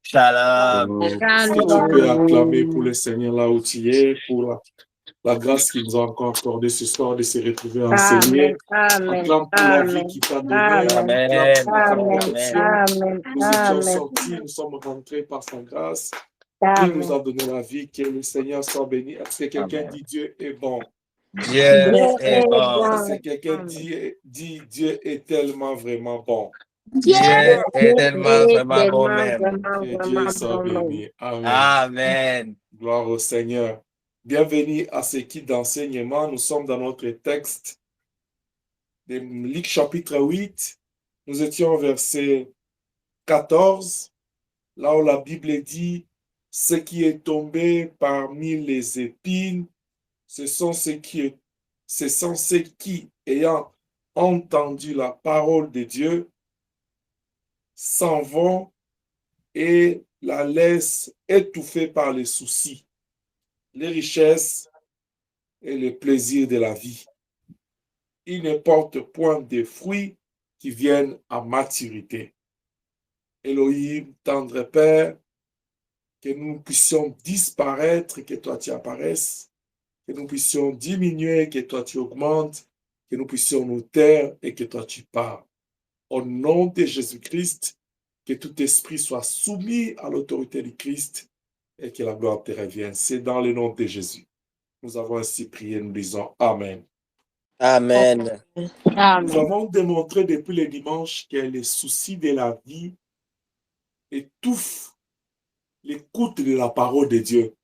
Shalom. Est-ce que tu peux acclamer pour le Seigneur là où tu es, pour la grâce qu'il nous a encore accordée ce soir de se retrouver enseigner. Acclame pour la vie qu'il t'a donnée. Acclame pour ta protection. Nous étions sortis, nous sommes rentrés par sa grâce. Il nous a donné la vie. Que le Seigneur soit béni. Est-ce que quelqu'un dit Dieu est bon? Dieu est bon. Est-ce que quelqu'un dit Dieu est tellement vraiment bon? Dieu est tellement vraiment bon même. Que Dieu soit béni. Amen. Amen. Gloire au Seigneur. Bienvenue à ce qui d'enseignement. Nous sommes dans notre texte de Luc chapitre 8. Nous étions au verset 14, là où la Bible dit « Ce qui est tombé parmi les épines, ce sont ceux qui, ayant entendu la parole de Dieu, s'en vont et la laissent étouffée par les soucis, les richesses et les plaisirs de la vie. Ils ne portent point de fruits qui viennent à maturité. » Elohim, tendre Père, que nous puissions disparaître, que toi tu apparaisses, que nous puissions diminuer, que toi tu augmentes, que nous puissions nous taire et que toi tu parles. Au nom de Jésus-Christ, que tout esprit soit soumis à l'autorité du Christ et que la gloire te revienne. C'est dans le nom de Jésus. Nous avons ainsi prié, nous disons Amen. Amen. Nous avons démontré depuis le dimanche que les soucis de la vie étouffent l'écoute de la parole de Dieu.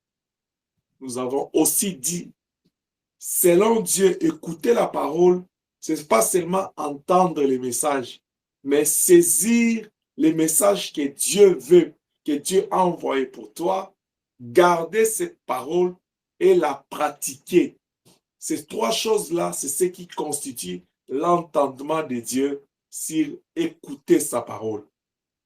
Nous avons aussi dit, selon Dieu, écouter la parole, ce n'est pas seulement entendre les messages, mais saisir les messages que Dieu veut, que Dieu a envoyés pour toi, garder cette parole et la pratiquer. Ces trois choses-là, c'est ce qui constitue l'entendement de Dieu sur écouter sa parole.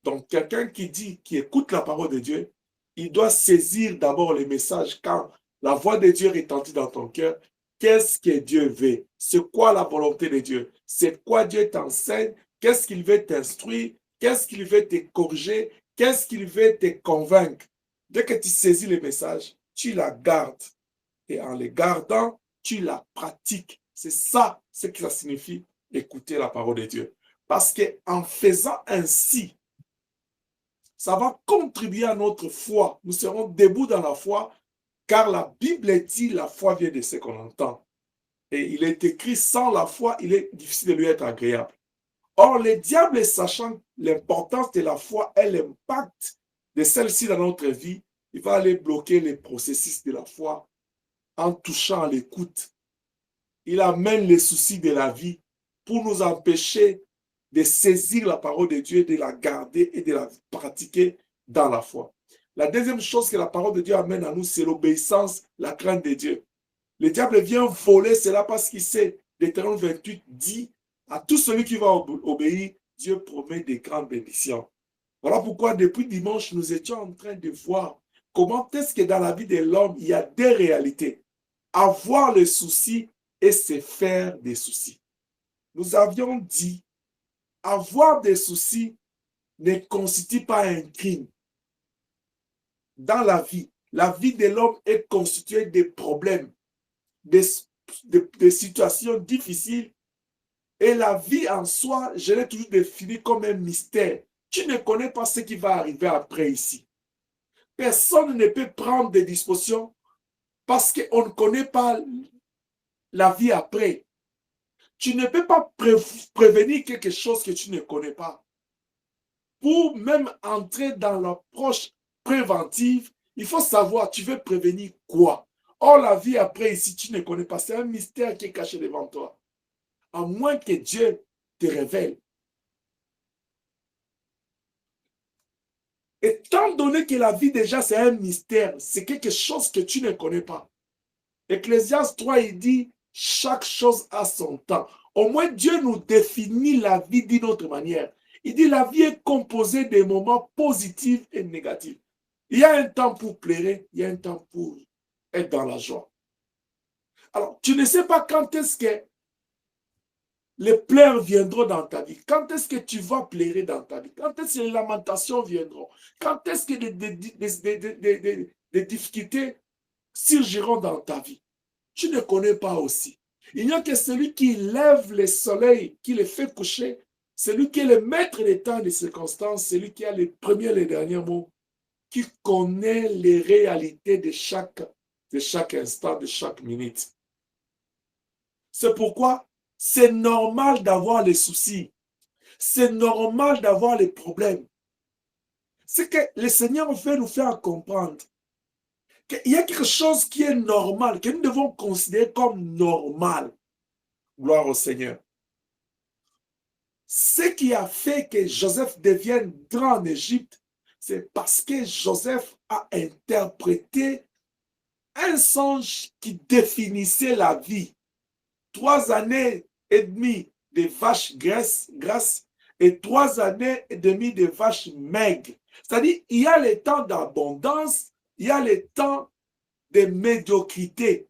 Donc, quelqu'un qui écoute la parole de Dieu, il doit saisir d'abord les messages quand la voix de Dieu retentit dans ton cœur. Qu'est-ce que Dieu veut? C'est quoi la volonté de Dieu? C'est quoi Dieu t'enseigne? Qu'est-ce qu'il veut t'instruire? Qu'est-ce qu'il veut te corriger? Qu'est-ce qu'il veut te convaincre? Dès que tu saisis les messages, tu la gardes. Et en les gardant, tu la pratiques. C'est ça ce que ça signifie écouter la parole de Dieu. Parce qu'en faisant ainsi, ça va contribuer à notre foi. Nous serons debout dans la foi, car la Bible dit la foi vient de ce qu'on entend. Et il est écrit, sans la foi, il est difficile de lui être agréable. Or, le diable, sachant l'importance de la foi et l'impact de celle-ci dans notre vie, il va aller bloquer les processus de la foi en touchant à l'écoute. Il amène les soucis de la vie pour nous empêcher de saisir la parole de Dieu, de la garder et de la pratiquer dans la foi. La deuxième chose que la parole de Dieu amène à nous, c'est l'obéissance, la crainte de Dieu. Le diable vient voler cela parce qu'il sait, Deutéronome 28 dit, à tout celui qui va obéir, Dieu promet des grandes bénédictions. Voilà pourquoi depuis dimanche, nous étions en train de voir comment est-ce que dans la vie de l'homme, il y a des réalités. Avoir le souci et se faire des soucis. Nous avions dit, avoir des soucis ne constitue pas un crime. Dans la vie de l'homme est constituée de problèmes, de situations difficiles. Et la vie en soi, je l'ai toujours définie comme un mystère. Tu ne connais pas ce qui va arriver après ici. Personne ne peut prendre des dispositions parce qu'on ne connaît pas la vie après. Tu ne peux pas prévenir quelque chose que tu ne connais pas. Pour même entrer dans l'approche préventive, il faut savoir, tu veux prévenir quoi? Or, la vie après ici, tu ne connais pas. C'est un mystère qui est caché devant toi. À moins que Dieu te révèle. Étant donné que la vie déjà, c'est un mystère, c'est quelque chose que tu ne connais pas. Ecclésiaste 3, il dit, chaque chose a son temps. Au moins, Dieu nous définit la vie d'une autre manière. Il dit, la vie est composée de moments positifs et négatifs. Il y a un temps pour pleurer, il y a un temps pour être dans la joie. Alors, tu ne sais pas quand est-ce que les pleurs viendront dans ta vie? Quand est-ce que tu vas pleurer dans ta vie? Quand est-ce que les lamentations viendront? Quand est-ce que des difficultés surgiront dans ta vie? Tu ne connais pas aussi. Il n'y a que celui qui lève le soleil, qui le fait coucher, celui qui est le maître des temps et des circonstances, celui qui a les premiers et les derniers mots, qui connaît les réalités de chaque instant, de chaque minute. C'est pourquoi c'est normal d'avoir les soucis. C'est normal d'avoir les problèmes. C'est que le Seigneur veut nous faire comprendre qu'il y a quelque chose qui est normal, que nous devons considérer comme normal. Gloire au Seigneur. Ce qui a fait que Joseph devienne grand en Égypte, c'est parce que Joseph a interprété un songe qui définissait la vie. 3 années et demie de vaches grasses et 3 années et demie de vaches maigres. C'est-à-dire, il y a les temps d'abondance, il y a les temps de médiocrité.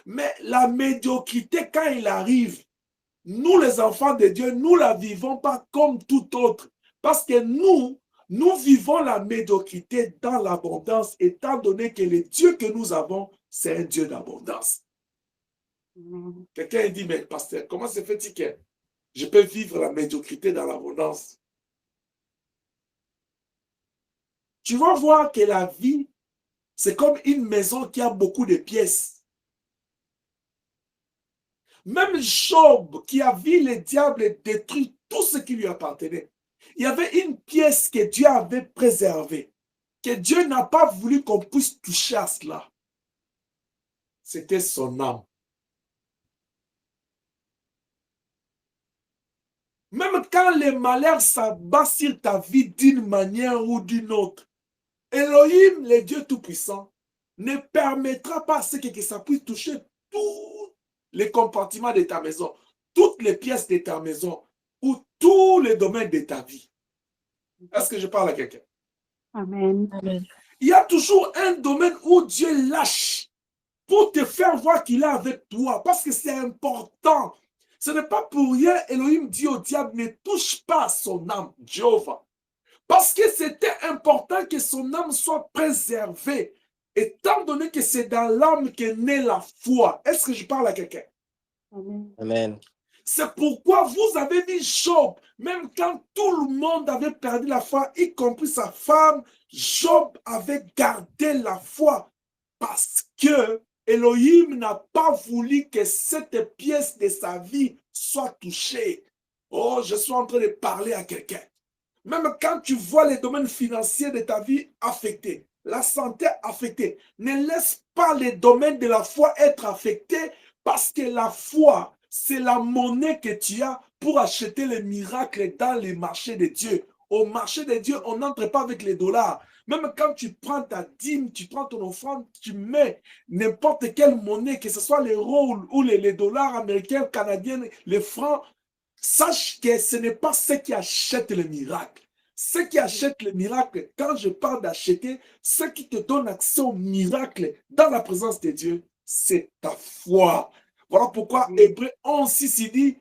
Mais la médiocrité, quand il arrive, nous les enfants de Dieu, nous la vivons pas comme tout autre. Parce que nous vivons la médiocrité dans l'abondance, étant donné que le Dieu que nous avons, c'est un Dieu d'abondance. Quelqu'un dit, mais pasteur, comment se fait-il que je peux vivre la médiocrité dans l'abondance? Tu vas voir que la vie, c'est comme une maison qui a beaucoup de pièces. Même Job, qui a vu le diable détruire tout ce qui lui appartenait, il y avait une pièce que Dieu avait préservée, que Dieu n'a pas voulu qu'on puisse toucher à cela. C'était son âme. Même quand les malheurs s'abattent sur ta vie d'une manière ou d'une autre, Elohim, le Dieu Tout-Puissant, ne permettra pas à ce que ça puisse toucher tous les compartiments de ta maison, toutes les pièces de ta maison ou tous les domaines de ta vie. Est-ce que je parle à quelqu'un? Amen. Amen. Il y a toujours un domaine où Dieu lâche pour te faire voir qu'il est avec toi, parce que c'est important. Ce n'est pas pour rien, Elohim dit au diable, ne touche pas à son âme, Jéhovah. Parce que c'était important que son âme soit préservée, étant donné que c'est dans l'âme qu'est née la foi. Est-ce que je parle à quelqu'un? Amen. Amen. C'est pourquoi vous avez vu Job, même quand tout le monde avait perdu la foi, y compris sa femme, Job avait gardé la foi parce que Elohim n'a pas voulu que cette pièce de sa vie soit touchée. Oh, je suis en train de parler à quelqu'un. Même quand tu vois les domaines financiers de ta vie affectés, la santé affectée, ne laisse pas les domaines de la foi être affectés parce que la foi, c'est la monnaie que tu as pour acheter les miracles dans les marchés de Dieu. Au marché de Dieu, on n'entre pas avec les dollars. Même quand tu prends ta dîme, tu prends ton offrande, tu mets n'importe quelle monnaie, que ce soit l'euro ou les dollars américains, canadiens, les francs, sache que ce n'est pas ce qui achète le miracle. Ce qui achète le miracle, quand je parle d'acheter, ce qui te donne accès au miracle dans la présence de Dieu, c'est ta foi. Voilà pourquoi Hébreux 11:6 il dit,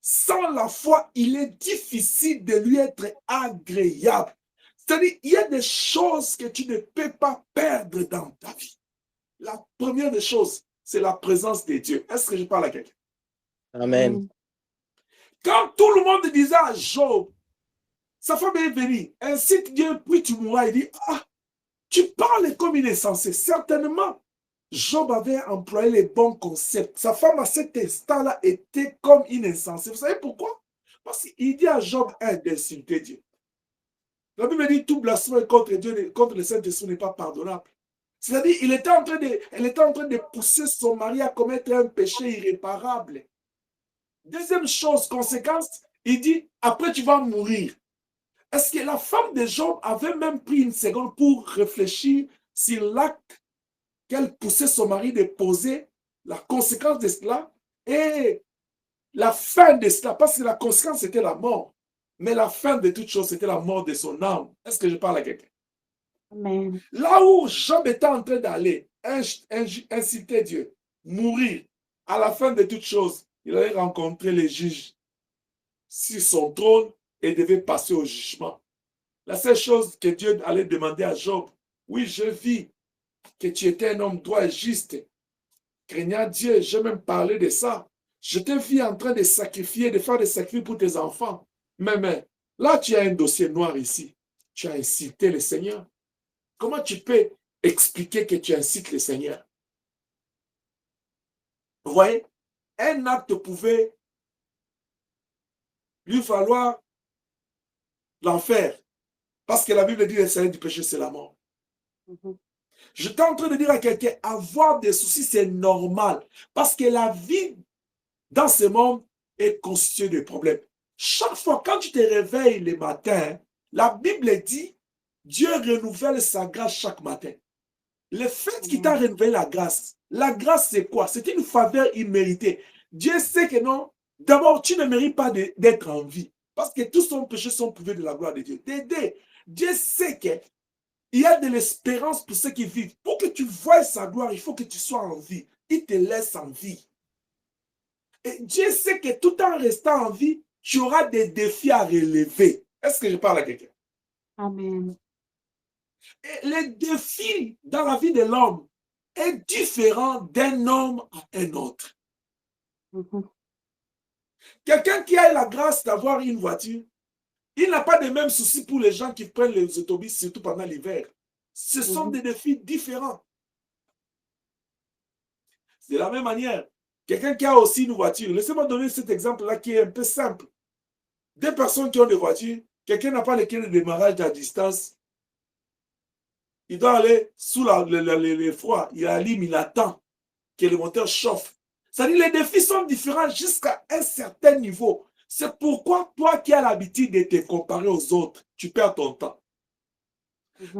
sans la foi, il est difficile de lui être agréable. C'est-à-dire, il y a des choses que tu ne peux pas perdre dans ta vie. La première des choses, c'est la présence de Dieu. Est-ce que je parle à quelqu'un? Amen. Quand tout le monde disait à Job, sa femme est venue, ainsi que Dieu, puis tu mourras, il dit, ah, tu parles comme il est insensé. Certainement, Job avait employé les bons concepts. Sa femme, à cet instant-là, était comme une insensée. Vous savez pourquoi? Parce qu'il dit à Job d'insulter Dieu. La Bible dit tout blasphème contre Dieu, contre le Saint-Esprit n'est pas pardonnable. C'est-à-dire, elle était en train de pousser son mari à commettre un péché irréparable. Deuxième chose, conséquence, il dit, après tu vas mourir. Est-ce que la femme de Job avait même pris une seconde pour réfléchir sur l'acte qu'elle poussait son mari de poser, la conséquence de cela et la fin de cela? Parce que la conséquence, c'était la mort. Mais la fin de toute chose, c'était la mort de son âme. Est-ce que je parle à quelqu'un? Amen. Là où Job était en train d'aller, inciter Dieu, mourir, à la fin de toute chose, Il allait rencontrer les juges sur son trône et devait passer au jugement. La seule chose que Dieu allait demander à Job, oui, je vis que tu étais un homme droit et juste, craignant Dieu, j'ai même parlé de ça. Je te vis en train de sacrifier, de faire des sacrifices pour tes enfants. Mais là, tu as un dossier noir ici. Tu as incité le Seigneur. Comment tu peux expliquer que tu incites le Seigneur? Vous voyez, un acte pouvait lui falloir l'enfer. Parce que la Bible dit que le salaire du péché, c'est la mort. Je suis en train de dire à quelqu'un, avoir des soucis, c'est normal. Parce que la vie dans ce monde est constituée de problèmes. Chaque fois, quand tu te réveilles le matin, la Bible dit, Dieu renouvelle sa grâce chaque matin. Le fait qu'il t'a renouvelé la grâce c'est quoi? C'est une faveur imméritée. Dieu sait que non, d'abord, tu ne mérites pas d'être en vie. Parce que tous ton péché sont privés de la gloire de Dieu. T'aider. Dieu sait qu'il y a de l'espérance pour ceux qui vivent. Pour que tu voies sa gloire, il faut que tu sois en vie. Il te laisse en vie. Et Dieu sait que tout en restant en vie, tu auras des défis à relever. Est-ce que je parle à quelqu'un? Amen. Et les défis dans la vie de l'homme est différent d'un homme à un autre. Quelqu'un qui a la grâce d'avoir une voiture, il n'a pas les mêmes soucis pour les gens qui prennent les autobus, surtout pendant l'hiver. Ce sont des défis différents. De la même manière, quelqu'un qui a aussi une voiture, laissez-moi donner cet exemple-là qui est un peu simple. Deux personnes qui ont des voitures, quelqu'un n'a pas les clés de démarrage à distance, il doit aller sous le froid, il allume, il attend que le moteur chauffe. C'est-à-dire les défis sont différents jusqu'à un certain niveau. C'est pourquoi toi qui as l'habitude de te comparer aux autres, tu perds ton temps.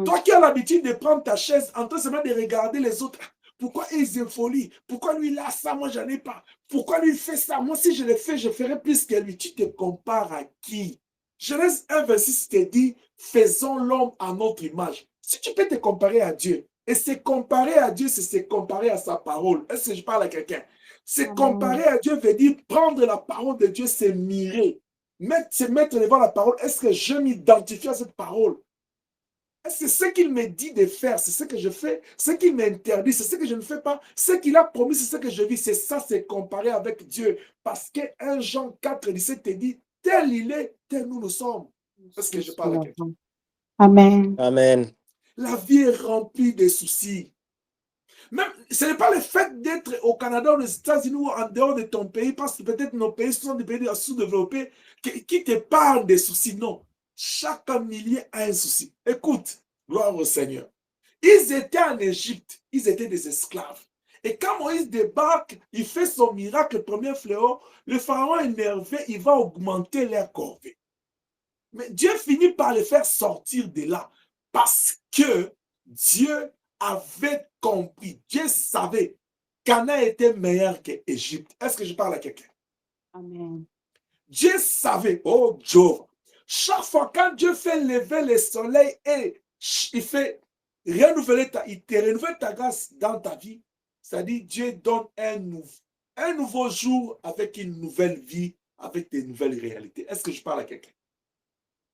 Toi qui as l'habitude de prendre ta chaise en train seulement de regarder les autres, pourquoi ils ont folie? Pourquoi lui il a ça, moi j'en ai pas? Pourquoi lui il fait ça? Moi si je le fais, je ferai plus que lui. Tu te compares à qui? Genèse 1,26 te dit, faisons l'homme à notre image. Si tu peux te comparer à Dieu, et se comparer à Dieu, c'est se comparer à sa parole. Est-ce que je parle à quelqu'un? Se comparer à Dieu veut dire prendre la parole de Dieu, c'est mirer. Se mettre devant la parole, est-ce que je m'identifie à cette parole? C'est ce qu'il me dit de faire, c'est ce que je fais. Ce qu'il m'interdit, c'est ce que je ne fais pas. Ce qu'il a promis, c'est ce que je vis. C'est ça, c'est comparé avec Dieu. Parce que 1 Jean 4,17 te dit, tel il est, tel nous sommes. Est-ce que je parle à quelqu'un? Amen. Amen. La vie est remplie de soucis. Même, ce n'est pas le fait d'être au Canada, aux États-Unis ou en dehors de ton pays, parce que peut-être nos pays sont des pays sous-développés, qui te parlent des soucis. Non. Chaque millier a un souci. Écoute, gloire au Seigneur. Ils étaient en Égypte, ils étaient des esclaves. Et quand Moïse débarque, il fait son miracle, le premier fléau, le pharaon énervé, il va augmenter leur corvée. Mais Dieu finit par les faire sortir de là parce que Dieu avait compris, Dieu savait qu'Canaan était meilleur qu'Égypte. Est-ce que je parle à quelqu'un? Amen. Dieu savait, oh Dieu, chaque fois quand Dieu fait lever le soleil et il fait renouveler il te renouvelle ta grâce dans ta vie, c'est-à-dire Dieu donne un nouveau jour avec une nouvelle vie, avec des nouvelles réalités. Est-ce que je parle à quelqu'un?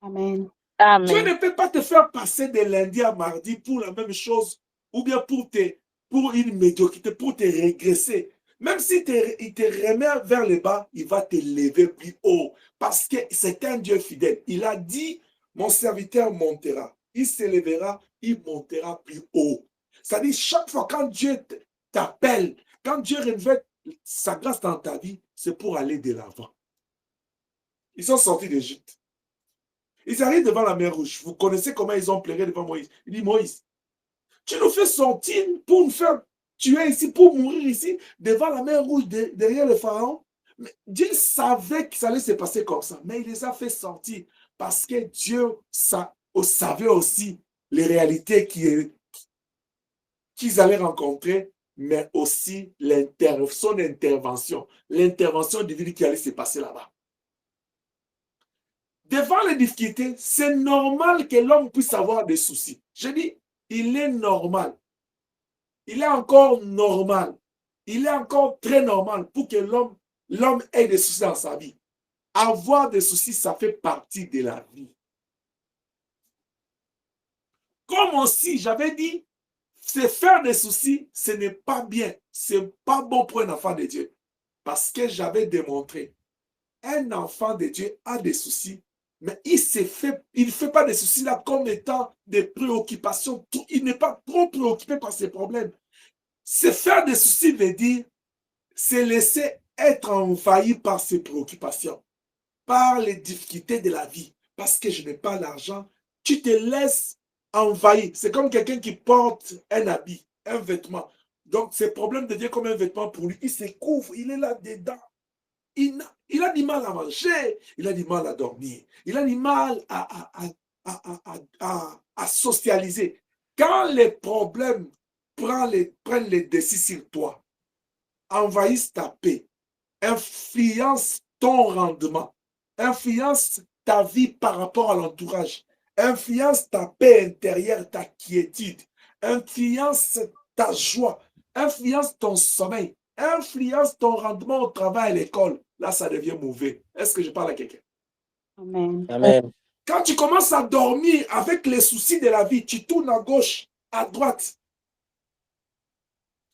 Amen. Dieu ne peut pas te faire passer de lundi à mardi pour la même chose ou bien pour une médiocrité, pour te régresser. Même si il te remet vers le bas, il va te lever plus haut parce que c'est un Dieu fidèle. Il a dit, mon serviteur montera. Il s'élèvera, il montera plus haut. C'est-à-dire, chaque fois quand Dieu t'appelle, quand Dieu renouvelle sa grâce dans ta vie, c'est pour aller de l'avant. Ils sont sortis d'Égypte. Ils arrivent devant la mer Rouge. Vous connaissez comment ils ont pleuré devant Moïse. Il dit, Moïse, tu nous fais sortir pour nous faire tuer ici, pour mourir ici, devant la mer Rouge, derrière le pharaon. Mais Dieu savait que ça allait se passer comme ça. Mais il les a fait sortir parce que Dieu savait aussi les réalités qu'ils allaient rencontrer, mais aussi son intervention. L'intervention divine qui allait se passer là-bas. Devant les difficultés, c'est normal que l'homme puisse avoir des soucis. Je dis, il est normal. Il est encore normal. Il est encore très normal pour que l'homme l'homme ait des soucis dans sa vie. Avoir des soucis, ça fait partie de la vie. Comme aussi, j'avais dit, se faire des soucis, ce n'est pas bien. Ce n'est pas bon pour un enfant de Dieu. Parce que j'avais démontré, un enfant de Dieu a des soucis, mais il ne fait pas des soucis là comme étant des préoccupations. Il n'est pas trop préoccupé par ses problèmes. Se faire des soucis veut dire se laisser être envahi par ses préoccupations, par les difficultés de la vie. Parce que je n'ai pas l'argent, tu te laisses envahir. C'est comme quelqu'un qui porte un habit, un vêtement. Donc, ces problèmes deviennent comme un vêtement pour lui. Il se couvre, il est là dedans. Il a du mal à manger, il a du mal à dormir, il a du mal à socialiser. Quand les problèmes prennent les décisions sur toi, envahissent ta paix, influencent ton rendement, influencent ta vie par rapport à l'entourage, influencent ta paix intérieure, ta quiétude, influence ta joie, influence ton sommeil, influence ton rendement au travail, à l'école. Là, ça devient mauvais. Est-ce que je parle à quelqu'un? Amen. Amen. Quand tu commences à dormir avec les soucis de la vie, tu tournes à gauche, à droite.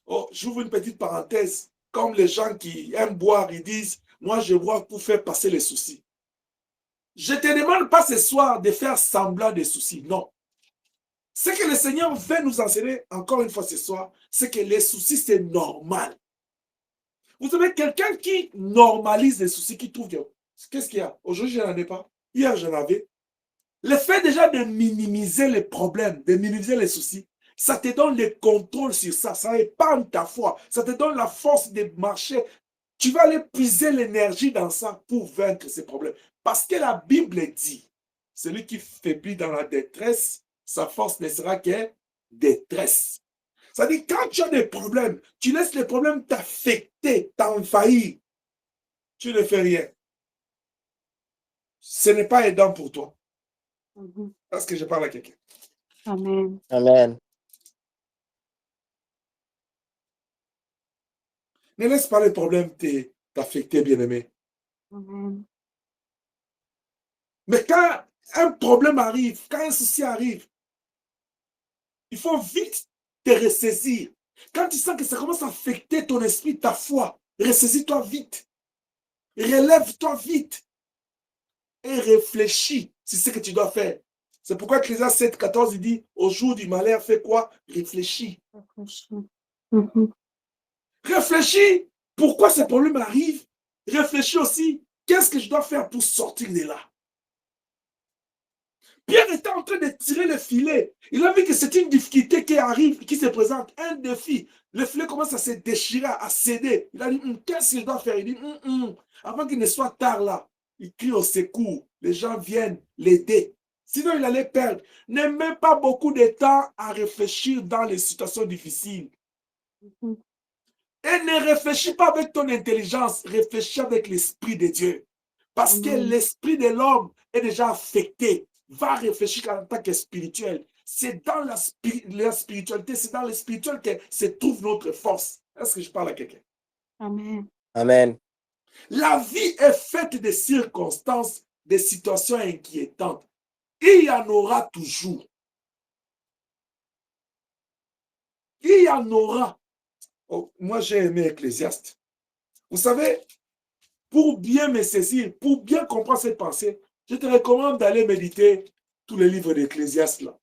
Oh, j'ouvre une petite parenthèse. Comme les gens qui aiment boire, ils disent, moi je bois pour faire passer les soucis. Je ne te demande pas ce soir de faire semblant des soucis. Non. Ce que le Seigneur veut nous enseigner, encore une fois ce soir, c'est que les soucis, c'est normal. Vous savez, quelqu'un qui normalise les soucis, qui trouve que, qu'est-ce qu'il y a? Aujourd'hui, je n'en ai pas. Hier, j'en avais. Le fait déjà de minimiser les problèmes, de minimiser les soucis, ça te donne le contrôle sur ça. Ça épargne ta foi. Ça te donne la force de marcher. Tu vas aller puiser l'énergie dans ça pour vaincre ces problèmes. Parce que la Bible dit, celui qui faiblit dans la détresse, sa force ne sera que détresse. C'est-à-dire, quand tu as des problèmes, tu laisses les problèmes t'affecter, t'envahir. Tu ne fais rien. Ce n'est pas aidant pour toi. Parce que je parle à quelqu'un. Amen. Amen. Ne laisse pas les problèmes t'affecter, bien-aimé. Amen. Mais quand un problème arrive, quand un souci arrive, il faut vite te ressaisir. Quand tu sens que ça commence à affecter ton esprit, ta foi, ressaisis-toi vite. Relève-toi vite. Et réfléchis sur ce que tu dois faire. C'est pourquoi Ecclésiaste 7, 14, il dit, au jour du malheur, fais quoi? Réfléchis. Réfléchis. Pourquoi ces problèmes arrivent? Réfléchis aussi. Qu'est-ce que je dois faire pour sortir de là? Pierre était en train de tirer le filet. Il a vu que c'est une difficulté qui arrive, qui se présente, un défi. Le filet commence à se déchirer, à céder. Il a dit, qu'est-ce que je dois faire? Il dit, avant qu'il ne soit tard là, il crie au secours. Les gens viennent l'aider. Sinon, il allait perdre. Ne mets pas beaucoup de temps à réfléchir dans les situations difficiles. Et ne réfléchis pas avec ton intelligence, réfléchis avec l'Esprit de Dieu. Parce que l'esprit de l'homme est déjà affecté. Va réfléchir en tant que spirituel. C'est dans la spiritualité, c'est dans le spirituel que se trouve notre force. Est-ce que je parle à quelqu'un? Amen. Amen. La vie est faite de circonstances, de situations inquiétantes. Il y en aura toujours. Il y en aura. Oh, moi, j'ai aimé Ecclésiaste. Vous savez, pour bien me saisir, pour bien comprendre cette pensée, je te recommande d'aller méditer tous les livres d'Ecclésiaste là.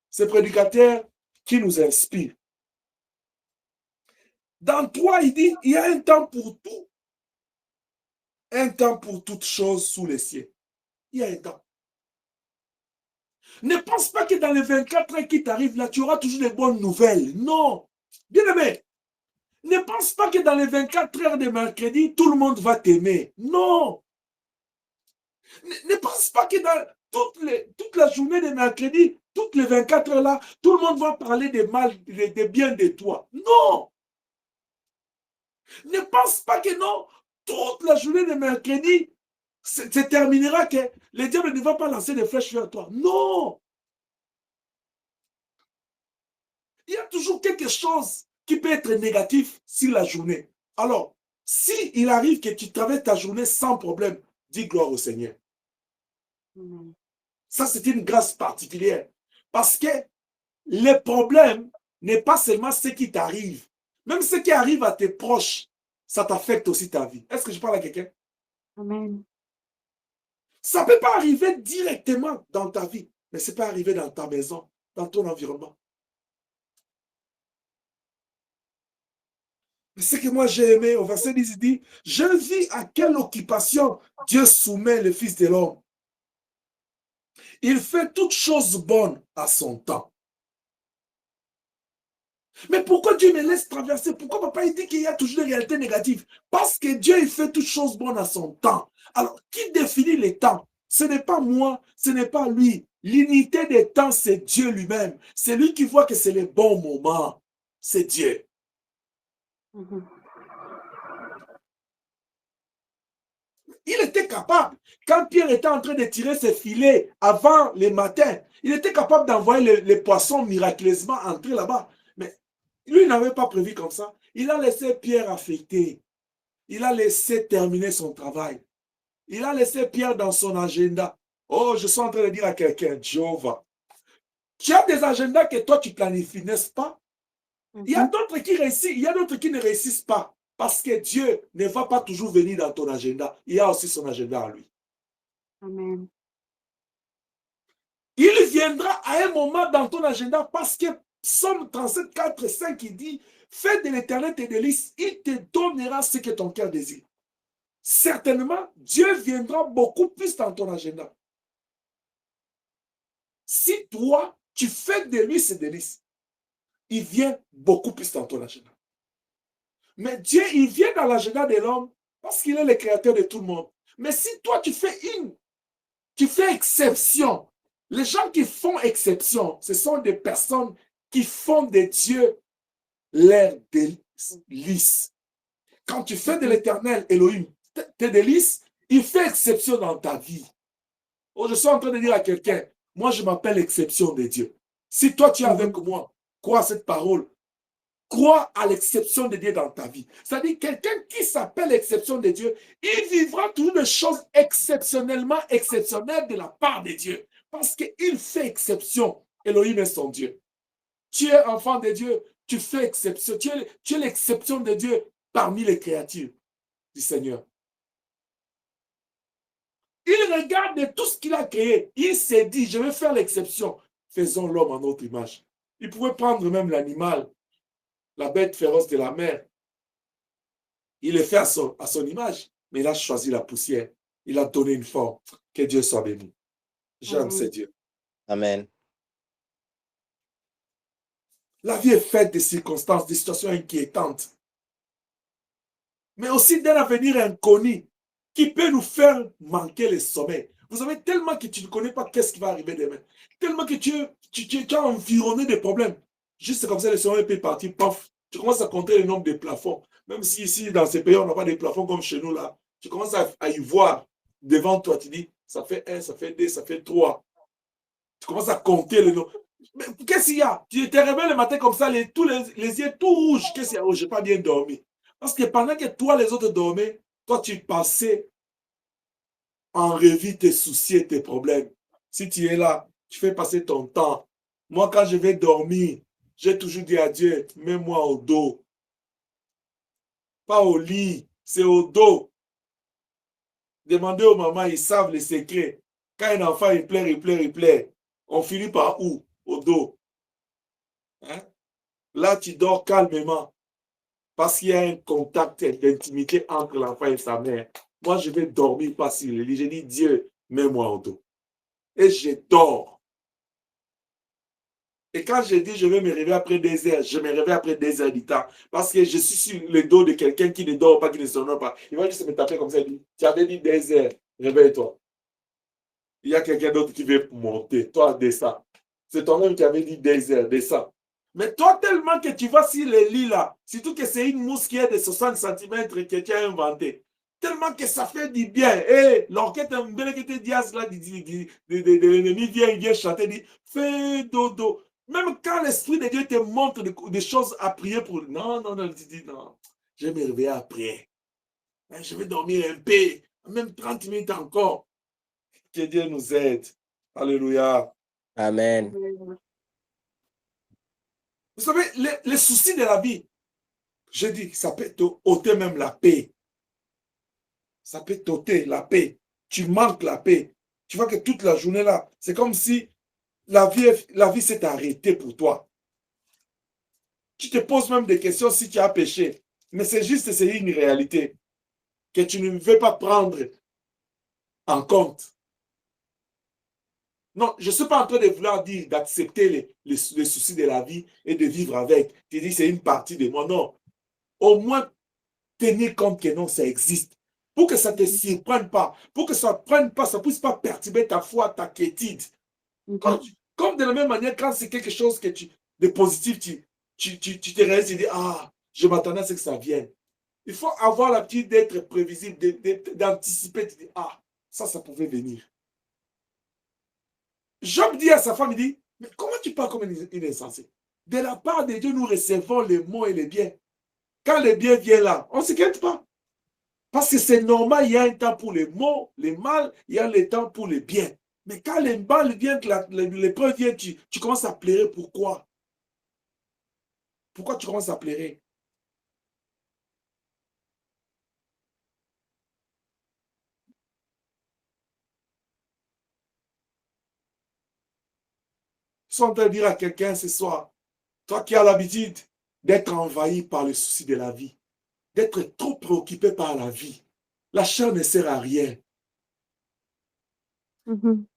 Ces prédicateurs qui nous inspirent. Dans 3, il dit, il y a un temps pour tout. Un temps pour toutes choses sous les cieux. Il y a un temps. Ne pense pas que dans les 24 heures qui t'arrivent là, tu auras toujours des bonnes nouvelles. Non. Bien aimé. Ne pense pas que dans les 24 heures de mercredi, tout le monde va t'aimer. Non. Ne pense pas que dans toute la journée de mercredi, toutes les 24 heures là, tout le monde va parler de mal, de bien de toi. Non. Ne pense pas que non, toute la journée de mercredi, se terminera que le diable ne va pas lancer des flèches vers toi. Non. Il y a toujours quelque chose qui peut être négatif sur la journée. Alors, Si il arrive que tu traverses ta journée sans problème, dis gloire au Seigneur. Amen. Ça, c'est une grâce particulière. Parce que le problème n'est pas seulement ce qui t'arrive. Même ce qui arrive à tes proches, ça t'affecte aussi ta vie. Est-ce que je parle à quelqu'un? Amen. Ça ne peut pas arriver directement dans ta vie, mais ça peut arriver dans ta maison, dans ton environnement. Ce que moi j'ai aimé au verset 10, il dit, je vis à quelle occupation Dieu soumet le Fils de l'homme. Il fait toutes choses bonnes à son temps. Mais pourquoi Dieu me laisse traverser? Pourquoi papa il dit qu'il y a toujours des réalités négatives? Parce que Dieu il fait toutes choses bonnes à son temps. Alors, qui définit les temps? Ce n'est pas moi, ce n'est pas lui. L'unité des temps, c'est Dieu lui-même. C'est lui qui voit que c'est le bon moment. C'est Dieu. Il était capable, quand Pierre était en train de tirer ses filets avant le matin, il était capable d'envoyer les poissons miraculeusement entrer là-bas. Mais lui, il n'avait pas prévu comme ça. Il a laissé Pierre affecter. Il a laissé terminer son travail. Il a laissé Pierre dans son agenda. Oh, je suis en train de dire à quelqu'un, Jéhovah, tu as des agendas que toi tu planifies, n'est-ce pas? Il y a d'autres qui réussissent, il y a d'autres qui ne réussissent pas. Parce que Dieu ne va pas toujours venir dans ton agenda. Il y a aussi son agenda à lui. Amen. Il viendra à un moment dans ton agenda parce que Psaume 37, 4 et 5, il dit, fais de l'Éternel tes délices, il te donnera ce que ton cœur désire. Certainement, Dieu viendra beaucoup plus dans ton agenda. Si toi, tu fais de lui ses délices, il vient beaucoup plus dans ton agenda. Mais Dieu, il vient dans l'agenda de l'homme parce qu'il est le créateur de tout le monde. Mais si toi, tu fais exception, les gens qui font exception, ce sont des personnes qui font de Dieu leurs délices. Quand tu fais de l'Éternel, Elohim, tes délices, il fait exception dans ta vie. Oh, je suis en train de dire à quelqu'un, moi je m'appelle exception de Dieu. Si toi tu es avec moi, crois à cette parole. Crois à l'exception de Dieu dans ta vie. C'est-à-dire quelqu'un qui s'appelle l'exception de Dieu, il vivra toujours des choses exceptionnellement exceptionnelles de la part de Dieu. Parce qu'il fait exception. Elohim est son Dieu. Tu es enfant de Dieu, tu fais exception. Tu es l'exception de Dieu parmi les créatures du Seigneur. Il regarde tout ce qu'il a créé. Il s'est dit, je vais faire l'exception. Faisons l'homme en notre image. Il pouvait prendre même l'animal, la bête féroce de la mer. Il le fait à son image, mais il a choisi la poussière. Il a donné une forme. Que Dieu soit béni. J'aime ce Dieu. Amen. La vie est faite de circonstances, de situations inquiétantes, mais aussi d'un avenir inconnu qui peut nous faire manquer le sommeil. Vous savez, tellement que tu ne connais pas qu'est-ce qui va arriver demain, tellement que tu es environné de problèmes. Juste comme ça, le sommeil peut partir, paf, tu commences à compter le nombre de plafonds. Même si ici, dans ces pays, on n'a pas de plafonds comme chez nous, là, tu commences à y voir devant toi, tu dis, ça fait 1, ça fait 2, ça fait 3. Tu commences à compter le nombre. Mais qu'est-ce qu'il y a? Tu te réveilles le matin comme ça, tous les yeux tout rouges. Qu'est-ce qu'il y a? Oh, je n'ai pas bien dormi. Parce que pendant que toi, les autres dormaient, toi, tu passais en revue tes soucis et tes problèmes. Si tu es là, tu fais passer ton temps. Moi, quand je vais dormir, j'ai toujours dit à Dieu, mets-moi au dos. Pas au lit, c'est au dos. Demandez aux mamans, ils savent les secrets. Quand un enfant, il pleure, il pleure, il pleure. On finit par où? Au dos. Hein? Là, tu dors calmement. Parce qu'il y a un contact d'intimité entre l'enfant et sa mère. Moi, je vais dormir pas sur le lit. Je dis, Dieu, mets-moi au dos. Et je dors. Et quand je dis, je vais me réveiller après des heures, je me réveille après des heures du temps. Parce que je suis sur le dos de quelqu'un qui ne dort pas, qui ne s'endort pas. Il va juste me taper comme ça. Il dit, tu avais dit des heures, réveille-toi. Il y a quelqu'un d'autre qui veut monter. Toi, descends. C'est toi-même qui avait dit des heures, descends. Mais toi, tellement que tu vas sur le lit là, surtout que c'est une mousse qui est de 60 cm que tu as inventée, tellement que ça fait du bien. Et l'orchestre qui diaz là, de l'ennemi vient chanter, dit, fais dodo. Même quand l'Esprit de Dieu te montre des choses à prier pour. Non, non, non, dis non. Je vais me réveiller après. Je vais dormir un peu, même 30 minutes encore. Que Dieu nous aide. Alléluia. Amen. Vous savez, les soucis de la vie, je dis, ça peut t'ôter même la paix. Ça peut t'ôter la paix. Tu manques la paix. Tu vois que toute la journée là, c'est comme si la vie s'est arrêtée pour toi. Tu te poses même des questions si tu as péché. Mais c'est juste, c'est une réalité que tu ne veux pas prendre en compte. Non, je ne suis pas en train de vouloir dire d'accepter les soucis de la vie et de vivre avec. Tu dis c'est une partie de moi. Non. Au moins, tenir compte que non, ça existe. Pour que ça ne te surprenne pas. Pour que ça ne prenne pas, ça ne puisse pas perturber ta foi, ta quiétude. Comme de la même manière, quand c'est quelque chose de positif, tu te réalises et dis, ah, je m'attendais à ce que ça vienne. Il faut avoir l'habitude d'être prévisible, d'anticiper. Tu dis, ah, ça pouvait venir. Job dit à sa femme, il dit, mais comment tu parles comme une insensée? De la part de Dieu, nous recevons les maux et les biens. Quand les biens viennent là, on ne s'inquiète pas. Parce que c'est normal, il y a un temps pour les maux, les mal, il y a le temps pour les biens. Mais quand les mal viennent, l'épreuve vient, tu commences à pleurer. Pourquoi? Pourquoi tu commences à pleurer? Ils sont en train de dire à quelqu'un ce soir, toi qui as l'habitude d'être envahi par les soucis de la vie, d'être trop préoccupé par la vie, la chair ne sert à rien.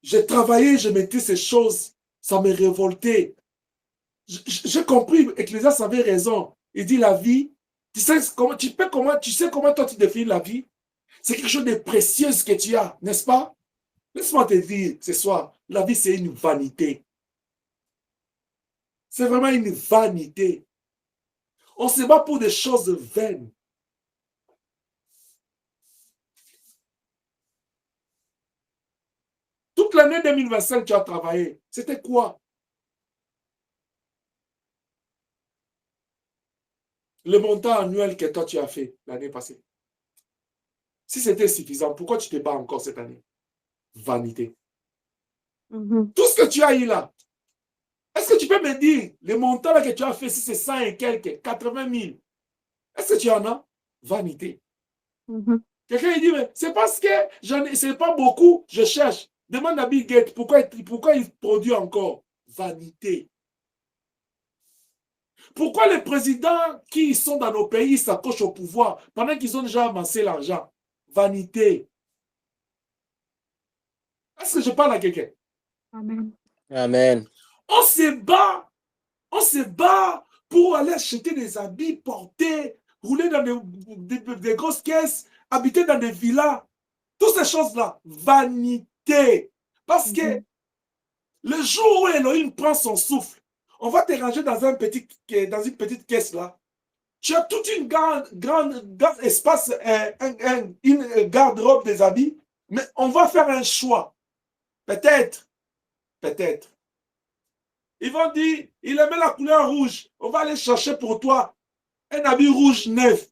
J'ai travaillé, je mettais ces choses, ça me révoltait. J'ai compris, Ecclésiaste avait raison. Il dit la vie, tu sais comment toi tu définis la vie? C'est quelque chose de précieux que tu as, n'est-ce pas? Laisse-moi te dire ce soir, la vie c'est une vanité. C'est vraiment une vanité. On se bat pour des choses vaines. Toute l'année 2025, tu as travaillé. C'était quoi? Le montant annuel que toi tu as fait l'année passée. Si c'était suffisant, pourquoi tu te bats encore cette année? Vanité. Tout ce que tu as eu là, est-ce que tu peux me dire le montant là que tu as fait, si c'est 100 et quelques, 80 000, est-ce que tu en as? Vanité. Quelqu'un dit, mais c'est parce que c'est pas beaucoup, je cherche. Demande à Bill Gates pourquoi il produit encore. Vanité. Pourquoi les présidents qui sont dans nos pays s'accrochent au pouvoir pendant qu'ils ont déjà amassé l'argent? Vanité. Est-ce que je parle à quelqu'un? Amen. Amen. On se bat pour aller acheter des habits, porter, rouler dans des grosses caisses, habiter dans des villas. Toutes ces choses-là, vanité. Parce que le jour où Elohim prend son souffle, on va te ranger dans une petite caisse là. Tu as toute une grande espace, une garde-robe des habits, mais on va faire un choix. Peut-être. Ils vont dire, il aimait la couleur rouge. On va aller chercher pour toi un habit rouge neuf.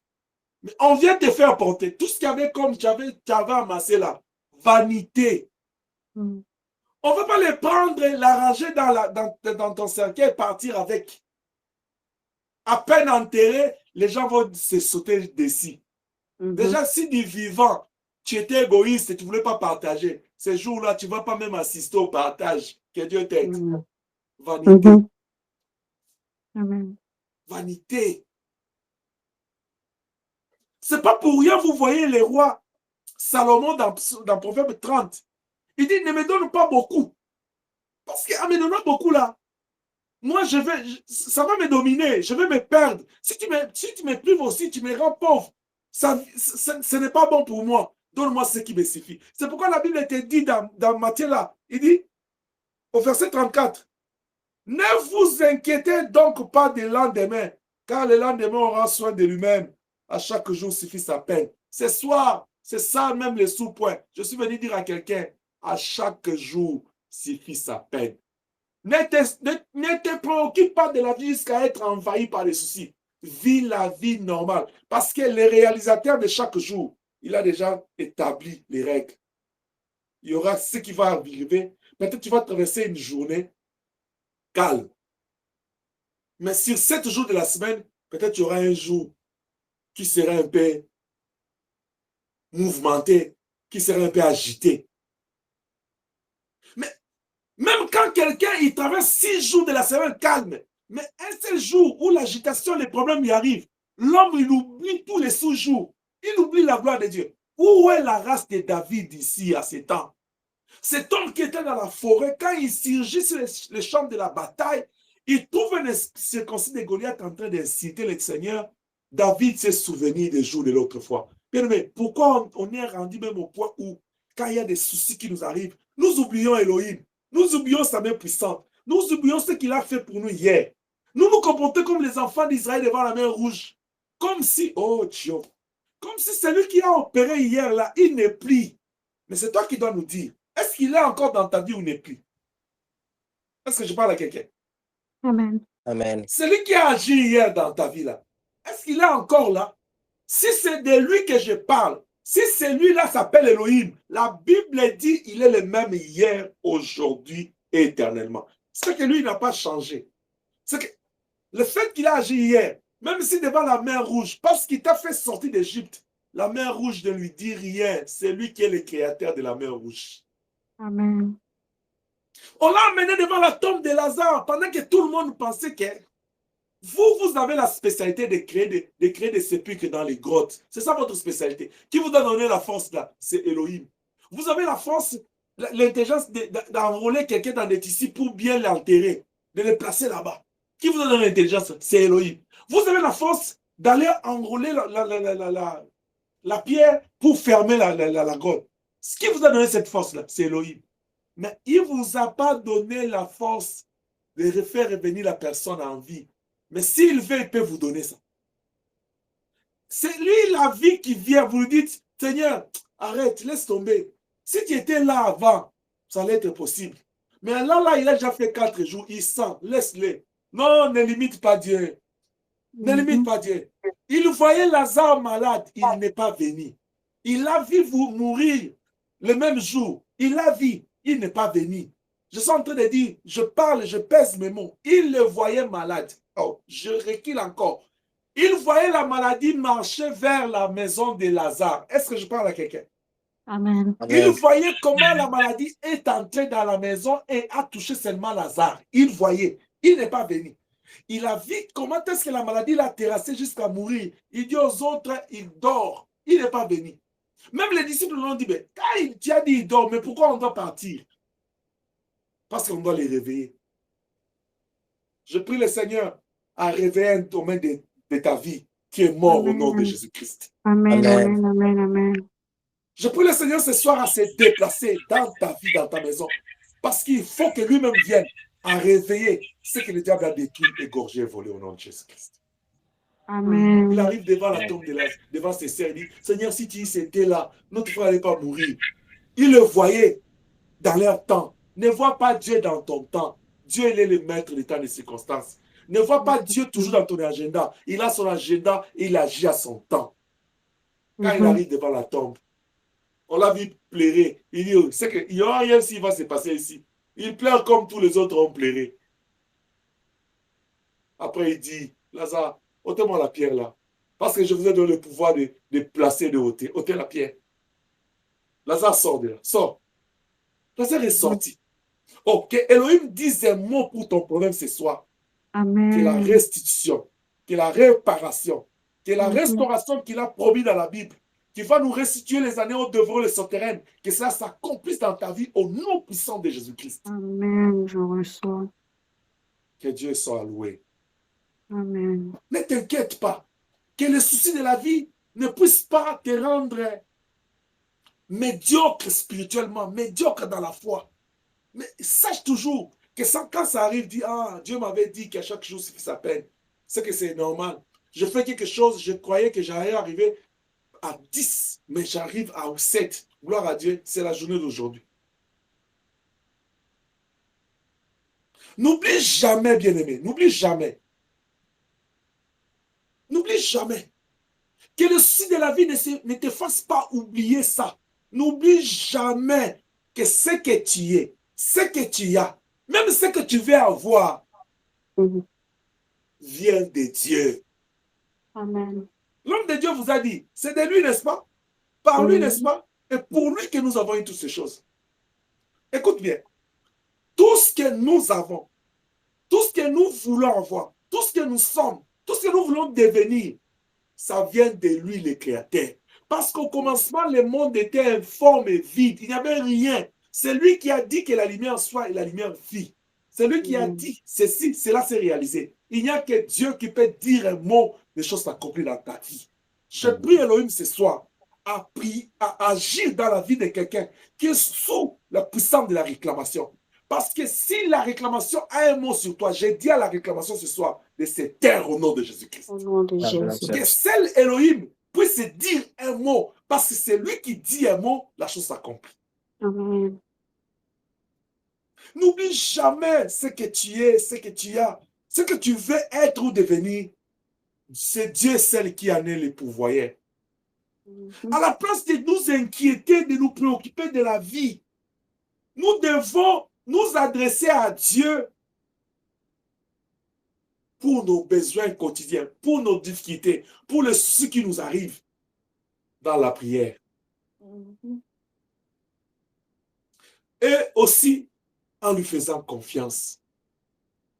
Mais on vient te faire porter tout ce qu'il y avait comme tu avais amassé là. Vanité. On ne va pas les prendre, l'arranger dans ton cercueil et partir avec. À peine enterré, les gens vont se sauter dessus. Déjà, si du vivant, tu étais égoïste et tu ne voulais pas partager, ces jours-là, tu ne vas pas même assister au partage. Que Dieu t'aide. Vanité. Amen. Vanité. C'est pas pour rien, vous voyez les rois. Salomon dans Proverbe 30. Il dit, ne me donne pas beaucoup. Parce qu'en me donnant beaucoup là, moi ça va me dominer, je vais me perdre. Si tu me prives aussi, tu me rends pauvre. Ce n'est pas bon pour moi. Donne-moi ce qui me suffit. C'est pourquoi la Bible te dit dans Matthieu là, il dit, au verset 34, ne vous inquiétez donc pas du lendemain, car le lendemain aura soin de lui-même. À chaque jour suffit sa peine. Ce soir, c'est ça même le sous-point. Je suis venu dire à quelqu'un, à chaque jour suffit sa peine. Ne te préoccupe pas de la vie jusqu'à être envahi par les soucis. Vis la vie normale. Parce que le réalisateur de chaque jour, Il a déjà établi les règles. Il y aura ce qui va arriver. Peut-être tu vas traverser une journée calme. Mais sur 7 jours de la semaine, peut-être tu auras un jour qui sera un peu mouvementé, qui sera un peu agité. Mais même quand quelqu'un il traverse 6 jours de la semaine calme, mais un seul jour où l'agitation, les problèmes y arrivent, l'homme il oublie tous les sous-jours. Il oublie la gloire de Dieu. Où est la race de David ici à ce temps? Cet homme qui était dans la forêt, quand il surgit sur les champs de la bataille, il trouve un circoncis de Goliath en train d'inciter le Seigneur. David s'est souvenu des jours de l'autre fois. Bien aimé, pourquoi on est rendu même au point où, quand il y a des soucis qui nous arrivent, nous oublions Elohim, nous oublions sa main puissante, nous oublions ce qu'il a fait pour nous hier. Nous nous comportons comme les enfants d'Israël devant la mer rouge. Comme si, oh Dieu, comme si celui qui a opéré hier là, il n'est plus. Mais c'est toi qui dois nous dire, est-ce qu'il est encore dans ta vie ou n'est plus? Est-ce que je parle à quelqu'un? Amen. Amen. Celui qui a agi hier dans ta vie là, est-ce qu'il est encore là? Si c'est de lui que je parle, si celui-là s'appelle Elohim, la Bible dit il est le même hier, aujourd'hui et éternellement. C'est que lui n'a pas changé. C'est que le fait qu'il a agi hier, même si devant la mer rouge, parce qu'il t'a fait sortir d'Égypte, la mer rouge ne lui dit rien. C'est lui qui est le créateur de la mer rouge. Amen. On l'a amené devant la tombe de Lazare pendant que tout le monde pensait que vous avez la spécialité de créer des sépulcres dans les grottes. C'est ça votre spécialité. Qui vous a donné la force là? C'est Elohim. Vous avez la force, l'intelligence d'enrôler quelqu'un dans des tissus pour bien l'enterrer, de le placer là-bas. Qui vous a donné l'intelligence? C'est Elohim. Vous avez la force d'aller enrôler la pierre pour fermer la grotte. Ce qui vous a donné cette force-là, c'est Elohim. Mais il ne vous a pas donné la force de faire revenir la personne en vie. Mais s'il veut, il peut vous donner ça. C'est lui la vie qui vient. Vous lui dites, Seigneur, arrête, laisse tomber. Si tu étais là avant, ça allait être possible. Mais là, il a déjà fait 4 jours, il sent, laisse-le. Non, ne limite pas Dieu. Ne limite pas Dieu. Il voyait Lazare malade, il n'est pas venu. Il a vu vous mourir le même jour. Il a vu, il n'est pas venu. Je suis en train de dire, je parle, je pèse mes mots. Il le voyait malade. Oh, je recule encore. Il voyait la maladie marcher vers la maison de Lazare. Est-ce que je parle à quelqu'un? Amen. Il voyait comment la maladie est entrée dans la maison et a touché seulement Lazare. Il voyait. Il n'est pas venu. Il a vu comment est-ce que la maladie l'a terrassé jusqu'à mourir. Il dit aux autres, il dort. Il n'est pas venu. Même les disciples l'ont dit, mais quand tu as dit il dort, mais pourquoi on doit partir? Parce qu'on doit les réveiller. Je prie le Seigneur à réveiller un domaine de ta vie qui est mort au nom de Jésus-Christ. Amen. Amen. Amen. Amen. Amen. Je prie le Seigneur ce soir à se déplacer dans ta vie, dans ta maison. Parce qu'il faut que lui-même vienne à réveiller ce que le diable a détruit, égorgé et volé au nom de Jésus-Christ. Amen. Il arrive devant la tombe devant ses sœurs, il dit, Seigneur, si tu étais là, notre frère n'allait pas mourir. Il le voyait dans leur temps. Ne vois pas Dieu dans ton temps. Dieu, il est le maître des temps et des circonstances. Ne vois pas Dieu toujours dans ton agenda. Il a son agenda et il agit à son temps. Quand il arrive devant la tombe, on l'a vu pleurer. Il dit, c'est qu'il n'y aura rien s'il va se passer ici. Il pleure comme tous les autres ont pleuré. Après, il dit, Lazare, ôtez-moi la pierre là. Parce que je vous ai donné le pouvoir de placer, de ôter. Ôtez la pierre. Lazare sort de là. Sort. Lazare est sorti. Oh, que Elohim dise un mot pour ton problème ce soir. Amen. Que la restitution, que la réparation, que la restauration qu'il a promis dans la Bible, qui va nous restituer les années où devront les souterraines, que ça s'accomplisse dans ta vie au nom puissant de Jésus-Christ. Amen. Je reçois. Que Dieu soit loué. Amen. Ne t'inquiète pas. Que les soucis de la vie ne puissent pas te rendre médiocre spirituellement, médiocre dans la foi. Mais sache toujours que quand ça arrive, dis, ah, Dieu m'avait dit qu'à chaque jour suffit sa peine. C'est que c'est normal. Je fais quelque chose, je croyais que j'allais arriver à 10, mais j'arrive à 7. Gloire à Dieu, c'est la journée d'aujourd'hui. N'oublie jamais, bien-aimé, n'oublie jamais. N'oublie jamais Que le souci de la vie ne te fasse pas oublier ça. N'oublie jamais que ce que tu es, ce que tu as, même ce que tu veux avoir, vient de Dieu. Amen. L'homme de Dieu vous a dit, c'est de lui, n'est-ce pas? Par lui, n'est-ce pas? Et pour lui que nous avons eu toutes ces choses. Écoute bien, tout ce que nous avons, tout ce que nous voulons avoir, tout ce que nous sommes, tout ce que nous voulons devenir, ça vient de lui, le Créateur. Parce qu'au commencement, le monde était informe et vide. Il n'y avait rien. C'est lui qui a dit que la lumière soit et la lumière vit. C'est lui qui a dit ceci, cela s'est réalisé. Il n'y a que Dieu qui peut dire un mot, les choses s'accomplissent dans ta vie. Je prie Elohim ce soir à agir dans la vie de quelqu'un qui est sous la puissance de la réclamation. Parce que si la réclamation a un mot sur toi, j'ai dit à la réclamation ce soir de se taire au nom de Jésus-Christ. Au nom de Jésus. Que seul Elohim puisse dire un mot, parce que c'est lui qui dit un mot, la chose s'accomplit. Amen. N'oublie jamais ce que tu es, ce que tu as, ce que tu veux être ou devenir. C'est Dieu seul qui en est le pourvoyeur. À la place de nous inquiéter, de nous préoccuper de la vie, nous devons nous adresser à Dieu pour nos besoins quotidiens, pour nos difficultés, pour les soucis qui nous arrivent dans la prière. Et aussi en lui faisant confiance.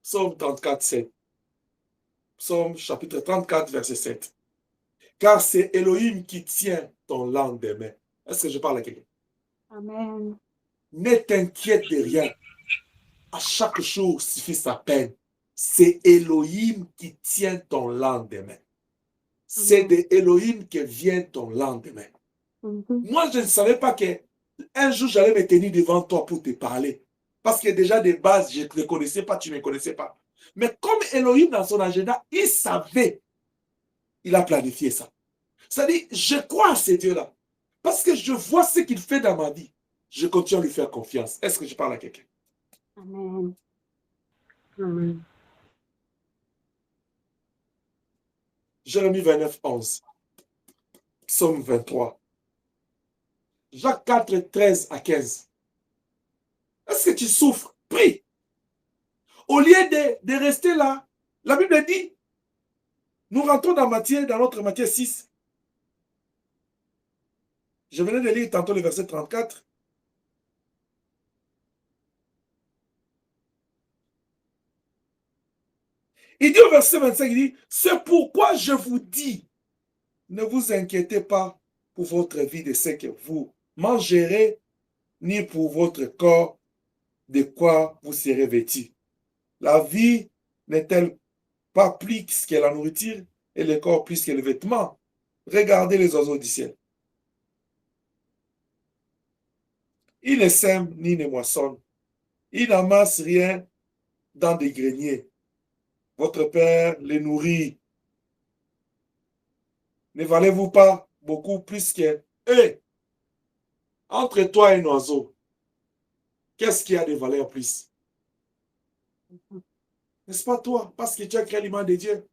Psaume 34, 7. Psaume chapitre 34, verset 7. Car c'est Elohim qui tient ton lendemain. Est-ce que je parle à quelqu'un? Amen. Ne t'inquiète de rien. À chaque jour suffit sa peine. C'est Elohim qui tient ton lendemain. C'est de Elohim que vient ton lendemain. Moi, je ne savais pas qu'un jour, j'allais me tenir devant toi pour te parler. Parce que déjà, de base, je ne te connaissais pas, tu ne me connaissais pas. Mais comme Elohim, dans son agenda, il savait, il a planifié ça. C'est-à-dire, je crois à ce Dieu-là. Parce que je vois ce qu'il fait dans ma vie. Je continue à lui faire confiance. Est-ce que je parle à quelqu'un? Amen. Amen. Jérémie 29, 11. Psaume 23. Jacques 4, 13 à 15. Est-ce que tu souffres? Prie. Au lieu de rester là, la Bible dit, nous rentrons dans notre Matthieu 6. Je venais de lire tantôt le verset 34. Il dit au verset 25, il dit, c'est pourquoi je vous dis, ne vous inquiétez pas pour votre vie de ce que vous mangerez, ni pour votre corps de quoi vous serez vêtis. La vie n'est-elle pas plus que la nourriture et le corps plus que le vêtement? Regardez les oiseaux du ciel. Ils ne sèment ni ne moissonnent. Ils n'amassent rien dans des greniers. Votre Père les nourrit. Ne valez-vous pas beaucoup plus que eux? Entre toi et un oiseau, qu'est-ce qui a de valeur plus? N'est-ce pas toi? Parce que tu as créé l'image de Dieu.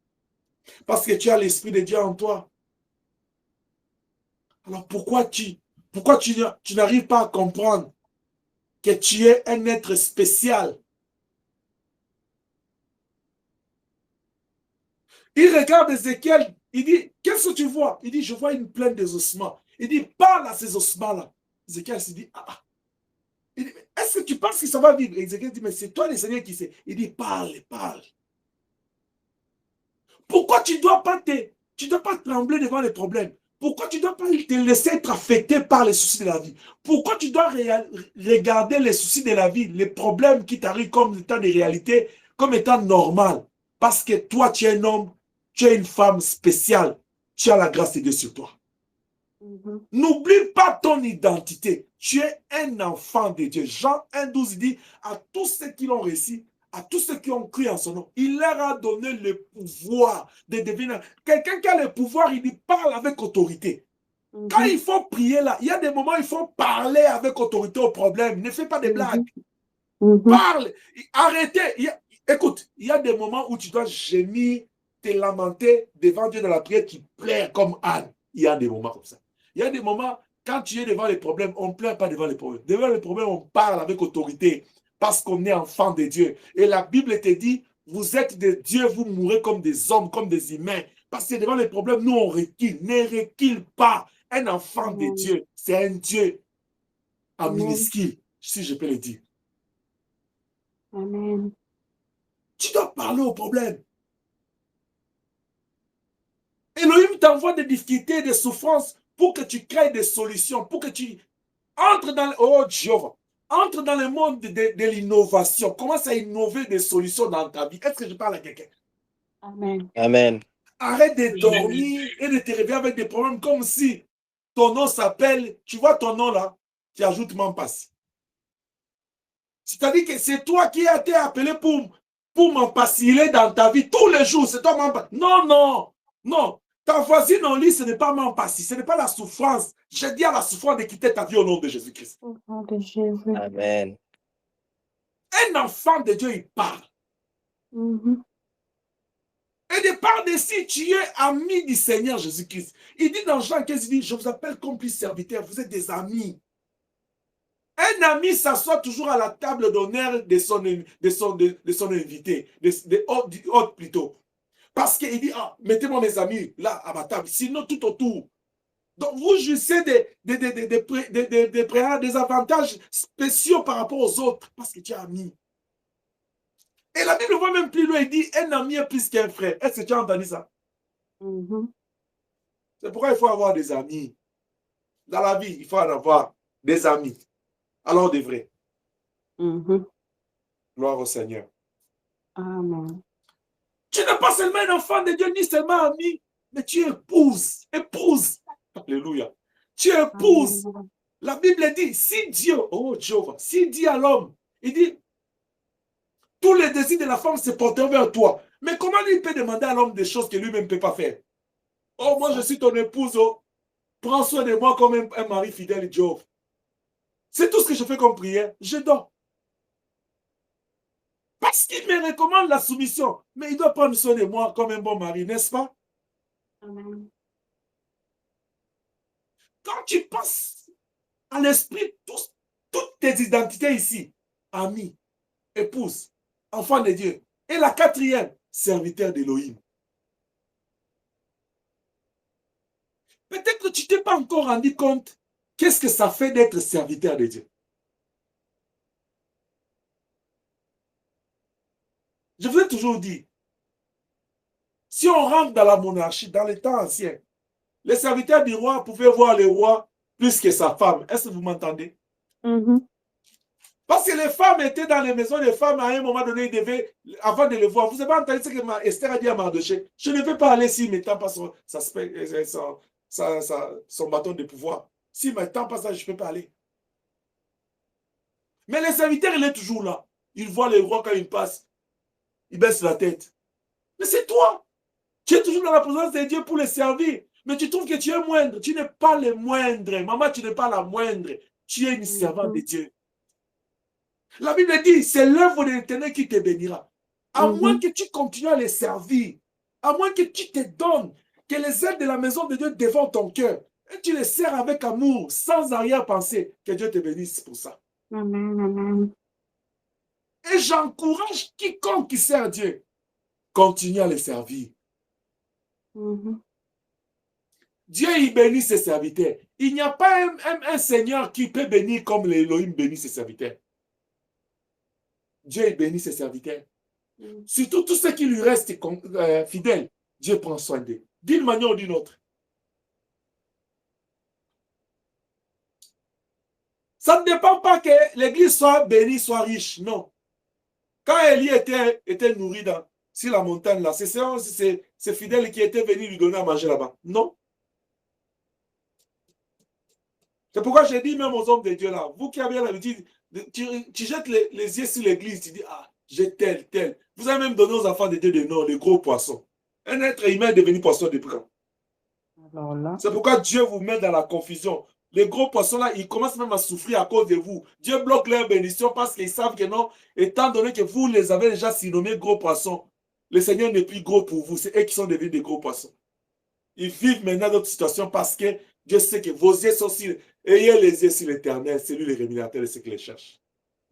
Parce que tu as l'Esprit de Dieu en toi. Alors pourquoi tu n'arrives pas à comprendre que tu es un être spécial? Il regarde Ézéchiel, il dit, qu'est-ce que tu vois? Il dit, je vois une plaine des ossements. Il dit, parle à ces ossements-là. Ézéchiel se dit, ah. Il dit, est-ce que tu penses que ça va vivre? Ézéchiel dit, mais c'est toi le Seigneur qui sait. Il dit, parle. Pourquoi tu ne dois pas trembler devant les problèmes? Pourquoi tu ne dois pas te laisser être affecté par les soucis de la vie? Pourquoi tu dois regarder les soucis de la vie, les problèmes qui t'arrivent comme étant des réalités, comme étant normal? Parce que toi, tu es un homme, tu es une femme spéciale, tu as la grâce de Dieu sur toi. N'oublie pas ton identité. Tu es un enfant de Dieu. Jean 1,12 dit à tous ceux qui l'ont réussi, à tous ceux qui ont cru en son nom, il leur a donné le pouvoir de devenir. Quelqu'un qui a le pouvoir, il dit parle avec autorité. Quand il faut prier là, il y a des moments où il faut parler avec autorité au problème. Ne fais pas des blagues. Parle. Arrêtez. Écoute, il y a des moments où tu dois gémir, te lamenter devant Dieu dans la prière, tu pleures comme Anne. Il y a des moments comme ça. Il y a des moments, quand tu es devant les problèmes, on ne pleure pas devant les problèmes. Devant les problèmes, on parle avec autorité parce qu'on est enfant de Dieu. Et la Bible te dit, vous êtes des dieux, vous mourrez comme des hommes, comme des humains. Parce que devant les problèmes, nous, on recule. Ne recule pas. Un enfant de Dieu, c'est un Dieu en minuscule, si je peux le dire. Amen. Tu dois parler aux problèmes. Elohim t'envoie des difficultés, des souffrances pour que tu crées des solutions, pour que tu entres dans, entre dans le monde de l'innovation. Commence à innover des solutions dans ta vie. Est-ce que je parle à quelqu'un? Amen. Amen. Arrête de dormir et de te réveiller avec des problèmes comme si ton nom s'appelle, tu vois ton nom là, tu ajoutes Mampassi. C'est-à-dire que c'est toi qui as été appelé pour Mampassi dans ta vie tous les jours. C'est toi Mampassi. Non, non, non. Ta voisine en lit, ce n'est pas Mampassi. Ce n'est pas la souffrance. Je dis à la souffrance de quitter ta vie au nom de Jésus-Christ. Au nom de Jésus. Amen. Un enfant de Dieu, il parle. Et de part de si tu es ami du Seigneur Jésus-Christ. Il dit dans Jean 15, il dit, je vous appelle complice serviteur, vous êtes des amis. Un ami s'assoit toujours à la table d'honneur de son invité, de hôte plutôt. Parce qu'il dit, ah, mettez-moi mes amis là à ma table, sinon tout autour. Donc vous jouissez des avantages spéciaux par rapport aux autres, parce que tu es ami. Et la Bible va même plus loin, il dit, un ami est plus qu'un frère. Est-ce que tu as entendu ça? C'est pourquoi il faut avoir des amis. Dans la vie, il faut en avoir des amis. Alors de vrai. Gloire au Seigneur. Amen. Tu n'es pas seulement un enfant de Dieu, ni seulement ami, mais tu épouses. Épouse. Alléluia. Tu épouses. Amen. La Bible dit, si Dieu, oh Jéhovah, si Dieu à l'homme, il dit, tous les désirs de la femme se portent vers toi. Mais comment il peut demander à l'homme des choses que lui-même ne peut pas faire? Oh, moi je suis ton épouse, oh. Prends soin de moi comme un mari fidèle, Jéhovah. C'est tout ce que je fais comme prière. Je dors. Parce qu'il me recommande la soumission. Mais il doit prendre soin de moi comme un bon mari, n'est-ce pas? Amen. Quand tu passes à l'esprit, toutes tes identités ici, amis, épouse, enfant de Dieu. Et la quatrième, serviteur d'Élohim. Peut-être que tu ne t'es pas encore rendu compte qu'est-ce que ça fait d'être serviteur de Dieu. Je vous ai toujours dit, si on rentre dans la monarchie, dans les temps anciens, les serviteurs du roi pouvaient voir le roi plus que sa femme. Est-ce que vous m'entendez? Parce que les femmes étaient dans les maisons des femmes, à un moment donné, ils devaient, avant de le voir, vous avez entendu ce que Esther a dit à Mardoché, je ne vais pas aller s'il ne m'étend pas son bâton de pouvoir. S'il ne m'étend pas ça, je ne peux pas aller. Mais les serviteurs, il est toujours là. Il voit le roi quand il passe. Il baisse la tête. Mais c'est toi. Tu es toujours dans la présence de Dieu pour le servir. Mais tu trouves que tu es moindre. Tu n'es pas le moindre. Maman, tu n'es pas la moindre. Tu es une servante de Dieu. La Bible dit, c'est l'œuvre de l'Éternel qui te bénira. À moins que tu continues à les servir, à moins que tu te donnes, que les ailes de la maison de Dieu dévorent ton cœur, et tu les sers avec amour, sans arrière-pensée, que Dieu te bénisse pour ça. Amen, amen. Et j'encourage quiconque qui sert Dieu, continue à les servir. Dieu, il bénit ses serviteurs. Il n'y a pas un Seigneur qui peut bénir comme l'Élohim bénit ses serviteurs. Dieu, il bénit ses serviteurs. Surtout tous ceux qui lui restent fidèles, Dieu prend soin d'eux. D'une manière ou d'une autre. Ça ne dépend pas que l'église soit bénie, soit riche. Non. Quand Élie était nourri sur la montagne, là, c'est ces fidèles qui étaient venus lui donner à manger là-bas. Non. C'est pourquoi j'ai dit même aux hommes de Dieu là, vous qui avez l'habitude, tu jettes les yeux sur l'église, tu dis, ah, j'ai tel. Vous avez même donné aux enfants de Dieu des noms, les gros poissons. Un être humain est devenu poisson depuis quand? C'est pourquoi Dieu vous met dans la confusion. Les gros poissons là, ils commencent même à souffrir à cause de vous. Dieu bloque leur bénédiction parce qu'ils savent que non, étant donné que vous les avez déjà surnommés gros poissons, le Seigneur n'est plus gros pour vous. C'est eux qui sont devenus des gros poissons. Ils vivent maintenant d'autres situations parce que Dieu sait que vos yeux sont sur... Ayez les yeux sur l'Éternel, c'est lui le rémunérateur de ceux qui les cherchent.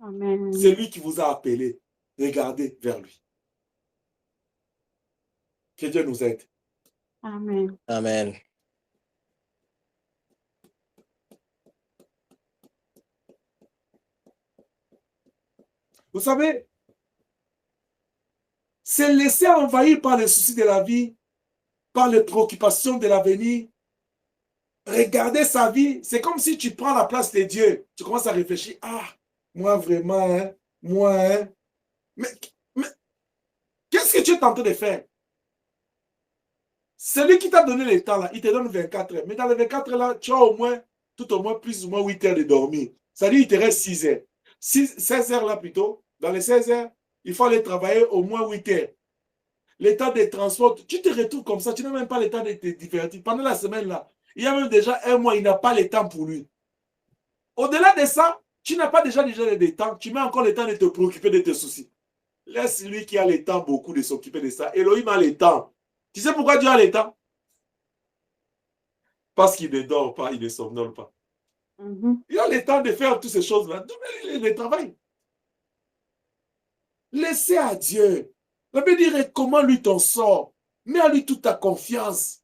Amen. C'est lui qui vous a appelé. Regardez vers lui. Que Dieu nous aide. Amen. Amen. Vous savez, se laisser envahir par les soucis de la vie, par les préoccupations de l'avenir, regarder sa vie, c'est comme si tu prends la place de Dieu. Tu commences à réfléchir, ah, moi vraiment, hein, moi, hein. Mais qu'est-ce que tu es en train de faire? Celui qui t'a donné le temps, là, il te donne 24 heures. Mais dans les 24 heures, là, tu as au moins, tout au moins, plus ou moins 8 heures de dormir. C'est-à-dire il te reste 6 heures. 16 heures là plutôt. Dans les 16 heures, il faut aller travailler au moins 8 heures. Le temps de transport, tu te retrouves comme ça, tu n'as même pas le temps de te divertir. Pendant la semaine là, il y a même déjà un mois, il n'a pas le temps pour lui. Au-delà de ça, tu n'as pas déjà le temps, tu mets encore le temps de te préoccuper de tes soucis. Laisse lui qui a le temps beaucoup de s'occuper de ça. Elohim a le temps. Tu sais pourquoi Dieu a le temps? Parce qu'il ne dort pas, il ne somnole pas. Il a le temps de faire toutes ces choses-là. Le travail. Laissez à Dieu. Ça veut dire comment lui t'en sort. Mets à lui toute ta confiance.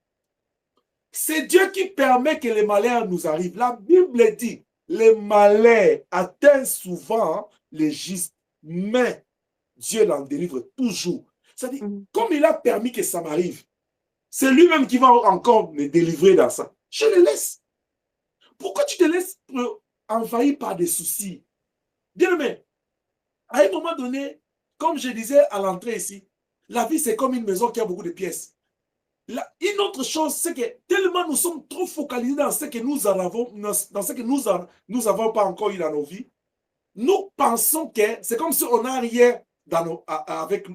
C'est Dieu qui permet que les malheurs nous arrivent. La Bible dit, les malheurs atteignent souvent les justes, mais Dieu l'en délivre toujours. C'est-à-dire, comme il a permis que ça m'arrive, c'est lui-même qui va encore me délivrer dans ça. Je le laisse. Pourquoi tu te laisses envahir par des soucis? Bien-aimé, à un moment donné, comme je disais à l'entrée ici, la vie c'est comme une maison qui a beaucoup de pièces. Une autre chose, c'est que tellement nous sommes trop focalisés dans ce que nous en avons, dans ce que nous avons pas encore eu dans nos vies, nous pensons que c'est comme si on n'a rien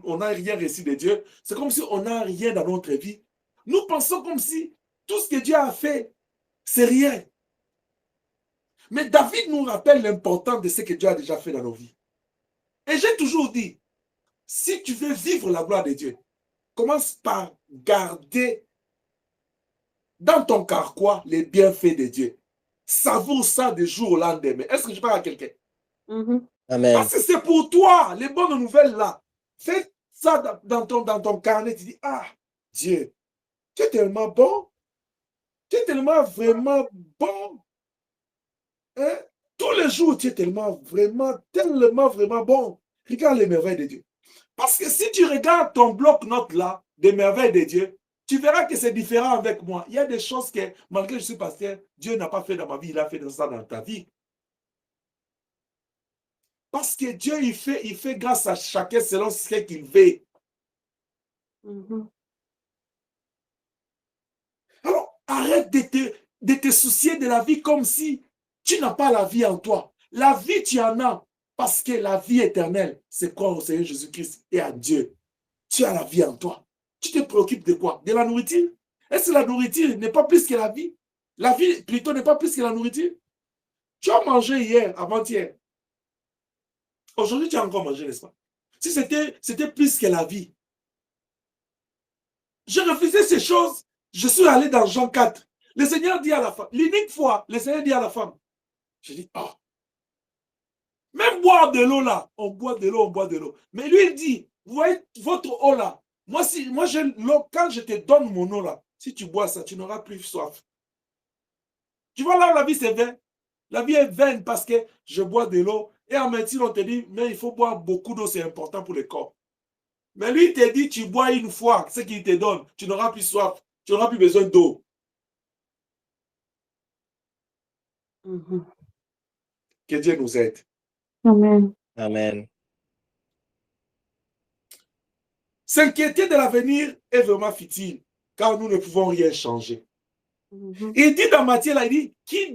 on n'a rien reçu de Dieu, c'est comme si on n'a rien dans notre vie. Nous pensons comme si tout ce que Dieu a fait, c'est rien. Mais David nous rappelle l'importance de ce que Dieu a déjà fait dans nos vies. Et j'ai toujours dit, si tu veux vivre la gloire de Dieu, commence par garder dans ton carquois les bienfaits de Dieu. Savoure ça de jour au lendemain. Est-ce que je parle à quelqu'un? Amen. Parce que c'est pour toi, les bonnes nouvelles là. Fais ça dans ton carnet. Tu dis, ah, Dieu, tu es tellement bon. Tu es tellement vraiment bon. Hein? Tous les jours, tu es tellement vraiment bon. Regarde les merveilles de Dieu. Parce que si tu regardes ton bloc-notes là, des merveilles de Dieu, tu verras que c'est différent avec moi. Il y a des choses que, malgré que je suis pasteur, Dieu n'a pas fait dans ma vie, il a fait dans ça dans ta vie. Parce que Dieu, il fait grâce à chacun selon ce qu'il veut. Alors, arrête de te soucier de la vie comme si tu n'as pas la vie en toi. La vie, tu en as. Parce que la vie éternelle, c'est quoi au Seigneur Jésus-Christ et à Dieu? Tu as la vie en toi. Tu te préoccupes de quoi? De la nourriture? Est-ce que la nourriture n'est pas plus que la vie? La vie, plutôt, n'est pas plus que la nourriture? Tu as mangé hier, avant-hier. Aujourd'hui, tu as encore mangé, n'est-ce pas? Si c'était plus que la vie. J'ai refusé ces choses. Je suis allé dans Jean 4. Le Seigneur dit à la femme, l'unique fois, le Seigneur dit à la femme, je dis, oh, même boire de l'eau là, on boit de l'eau. Mais lui, il dit, vous voyez votre eau là, moi j'ai l'eau, quand je te donne mon eau là, si tu bois ça, tu n'auras plus soif. Tu vois là, la vie c'est vain. La vie est vaine parce que je bois de l'eau. Et en médecine, on te dit, mais il faut boire beaucoup d'eau, c'est important pour le corps. Mais lui, il te dit, tu bois une fois, ce qu'il te donne, tu n'auras plus soif, tu n'auras plus besoin d'eau. Que Dieu nous aide. Amen. Amen. S'inquiéter de l'avenir est vraiment futile, car nous ne pouvons rien changer. Il dit dans Matthieu, là, il dit, qui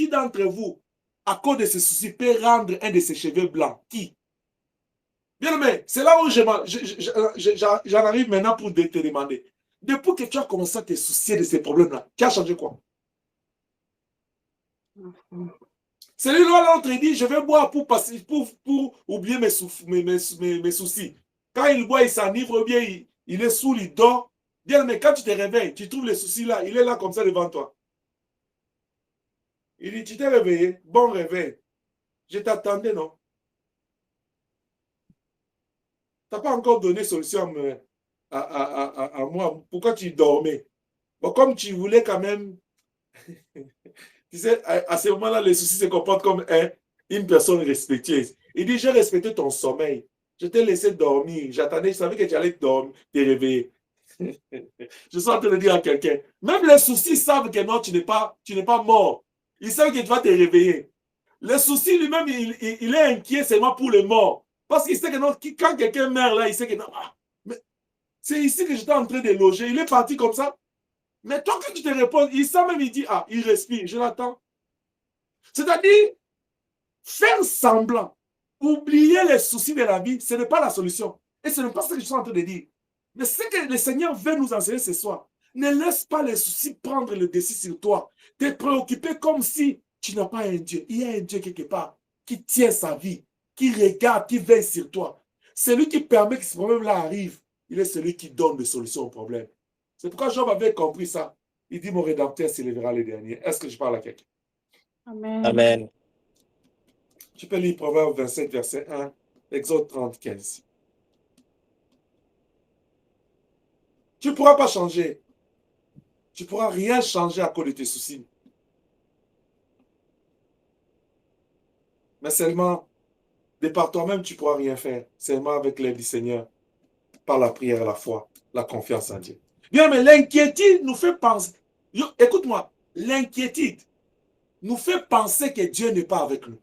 d'entre vous, à cause de ses soucis, peut rendre un de ses cheveux blancs? Qui? Bien aimé, c'est là où j'en arrive maintenant pour te demander. Depuis que tu as commencé à te soucier de ces problèmes-là, tu as changé quoi? Celui-là, l'autre, il dit, je vais boire pour oublier mes soucis. Quand il boit, il s'enivre, ou bien il est saoul, il dort. Bien, mais quand tu te réveilles, tu trouves le souci là, il est là comme ça devant toi. Il dit, tu t'es réveillé, bon réveil. Je t'attendais, non? Tu n'as pas encore donné solution à moi. Pourquoi tu dormais? Bon, comme tu voulais quand même, tu sais, à ce moment-là, les soucis se comportent comme une personne respectueuse. Il dit, j'ai respecté ton sommeil. Je t'ai laissé dormir. J'attendais, je savais que tu allais dormir, te réveiller. Je suis en train de dire à quelqu'un, même les soucis savent que non, tu n'es pas mort. Ils savent que tu vas te réveiller. Le souci lui-même, il est inquiet seulement pour le mort. Parce qu'il sait que non, quand quelqu'un meurt là, il sait que non, mais c'est ici que j'étais en train de loger. Il est parti comme ça. Mais toi, quand tu te réponds, il sent même, il dit, il respire, je l'attends. C'est-à-dire, faire semblant, oublier les soucis de la vie, ce n'est pas la solution. Et ce n'est pas ce que je suis en train de dire. Mais ce que le Seigneur veut nous enseigner ce soir, ne laisse pas les soucis prendre le dessus sur toi. Te préoccuper comme si tu n'as pas un Dieu. Il y a un Dieu quelque part qui tient sa vie, qui regarde, qui veille sur toi. Celui qui permet que ce problème-là arrive, il est celui qui donne des solutions au problème. C'est pourquoi Job avait compris ça. Il dit, mon Rédempteur s'élèvera les derniers. Est-ce que je parle à quelqu'un? Amen. Amen. Tu peux lire Proverbe 27, verset 1, Exode 30, 15. Tu ne pourras pas changer. Tu ne pourras rien changer à cause de tes soucis. Mais seulement, de par toi-même, tu ne pourras rien faire. Seulement avec l'aide du Seigneur, par la prière, la foi, la confiance en Dieu. Bien, mais l'inquiétude nous fait penser. Écoute-moi, l'inquiétude nous fait penser que Dieu n'est pas avec nous.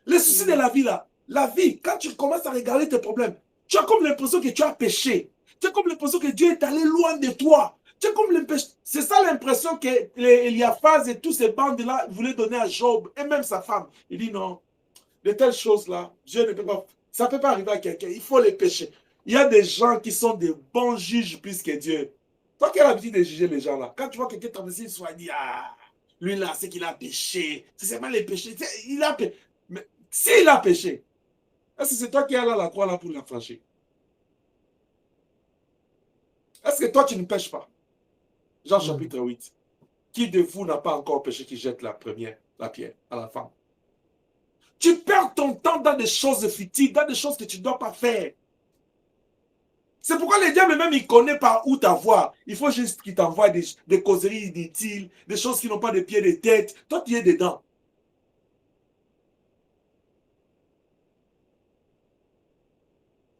Les soucis de la vie, là, la vie, quand tu commences à regarder tes problèmes, tu as comme l'impression que tu as péché. Tu as comme l'impression que Dieu est allé loin de toi. Tu as comme l'impression, c'est ça l'impression que Eliaphaz et tous ces bandes-là voulaient donner à Job, et même sa femme. Il dit non, de telles choses-là, Dieu ne peut pas, ça ne peut pas arriver à quelqu'un, il faut les pécher. Il y a des gens qui sont des bons juges plus que Dieu. Toi qui as l'habitude de juger les gens là, quand tu vois quelqu'un traverser une soirée, dit lui là, c'est qu'il a péché. C'est seulement les péchés. Il a péché. Mais s'il a péché, est-ce que c'est toi qui es allé à la croix là pour l'affranchir? Est-ce que toi tu ne pêches pas? Jean chapitre 8. Qui de vous n'a pas encore péché qui jette la pierre à la femme? Tu perds ton temps dans des choses futiles, dans des choses que tu ne dois pas faire. C'est pourquoi le diable même, il connaît pas où t'avoir. Il faut juste qu'il t'envoie des causeries inutiles, des choses qui n'ont pas de pied de tête. Toi, tu es dedans.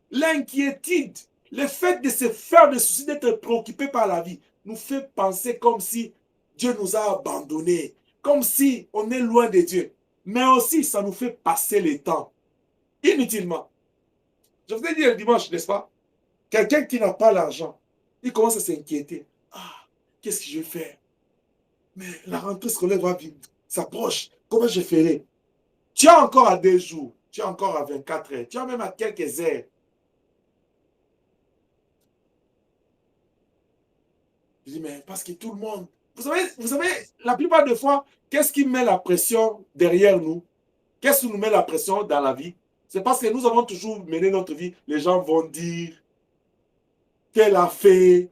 L'inquiétude, le fait de se faire des soucis, d'être préoccupé par la vie, nous fait penser comme si Dieu nous a abandonnés, comme si on est loin de Dieu. Mais aussi, ça nous fait passer le temps, inutilement. Je vous ai dit le dimanche, n'est-ce pas? Quelqu'un qui n'a pas l'argent, il commence à s'inquiéter. Qu'est-ce que je vais faire? Mais la rentrée scolaire va vite, s'approche. Comment je ferai? Tu as encore à 2 jours, tu as encore à 24 heures, tu as même à quelques heures. Je dis, mais parce que tout le monde... Vous savez, la plupart des fois, qu'est-ce qui met la pression derrière nous? Qu'est-ce qui nous met la pression dans la vie? C'est parce que nous avons toujours mené notre vie. Les gens vont dire qu'elle a fait.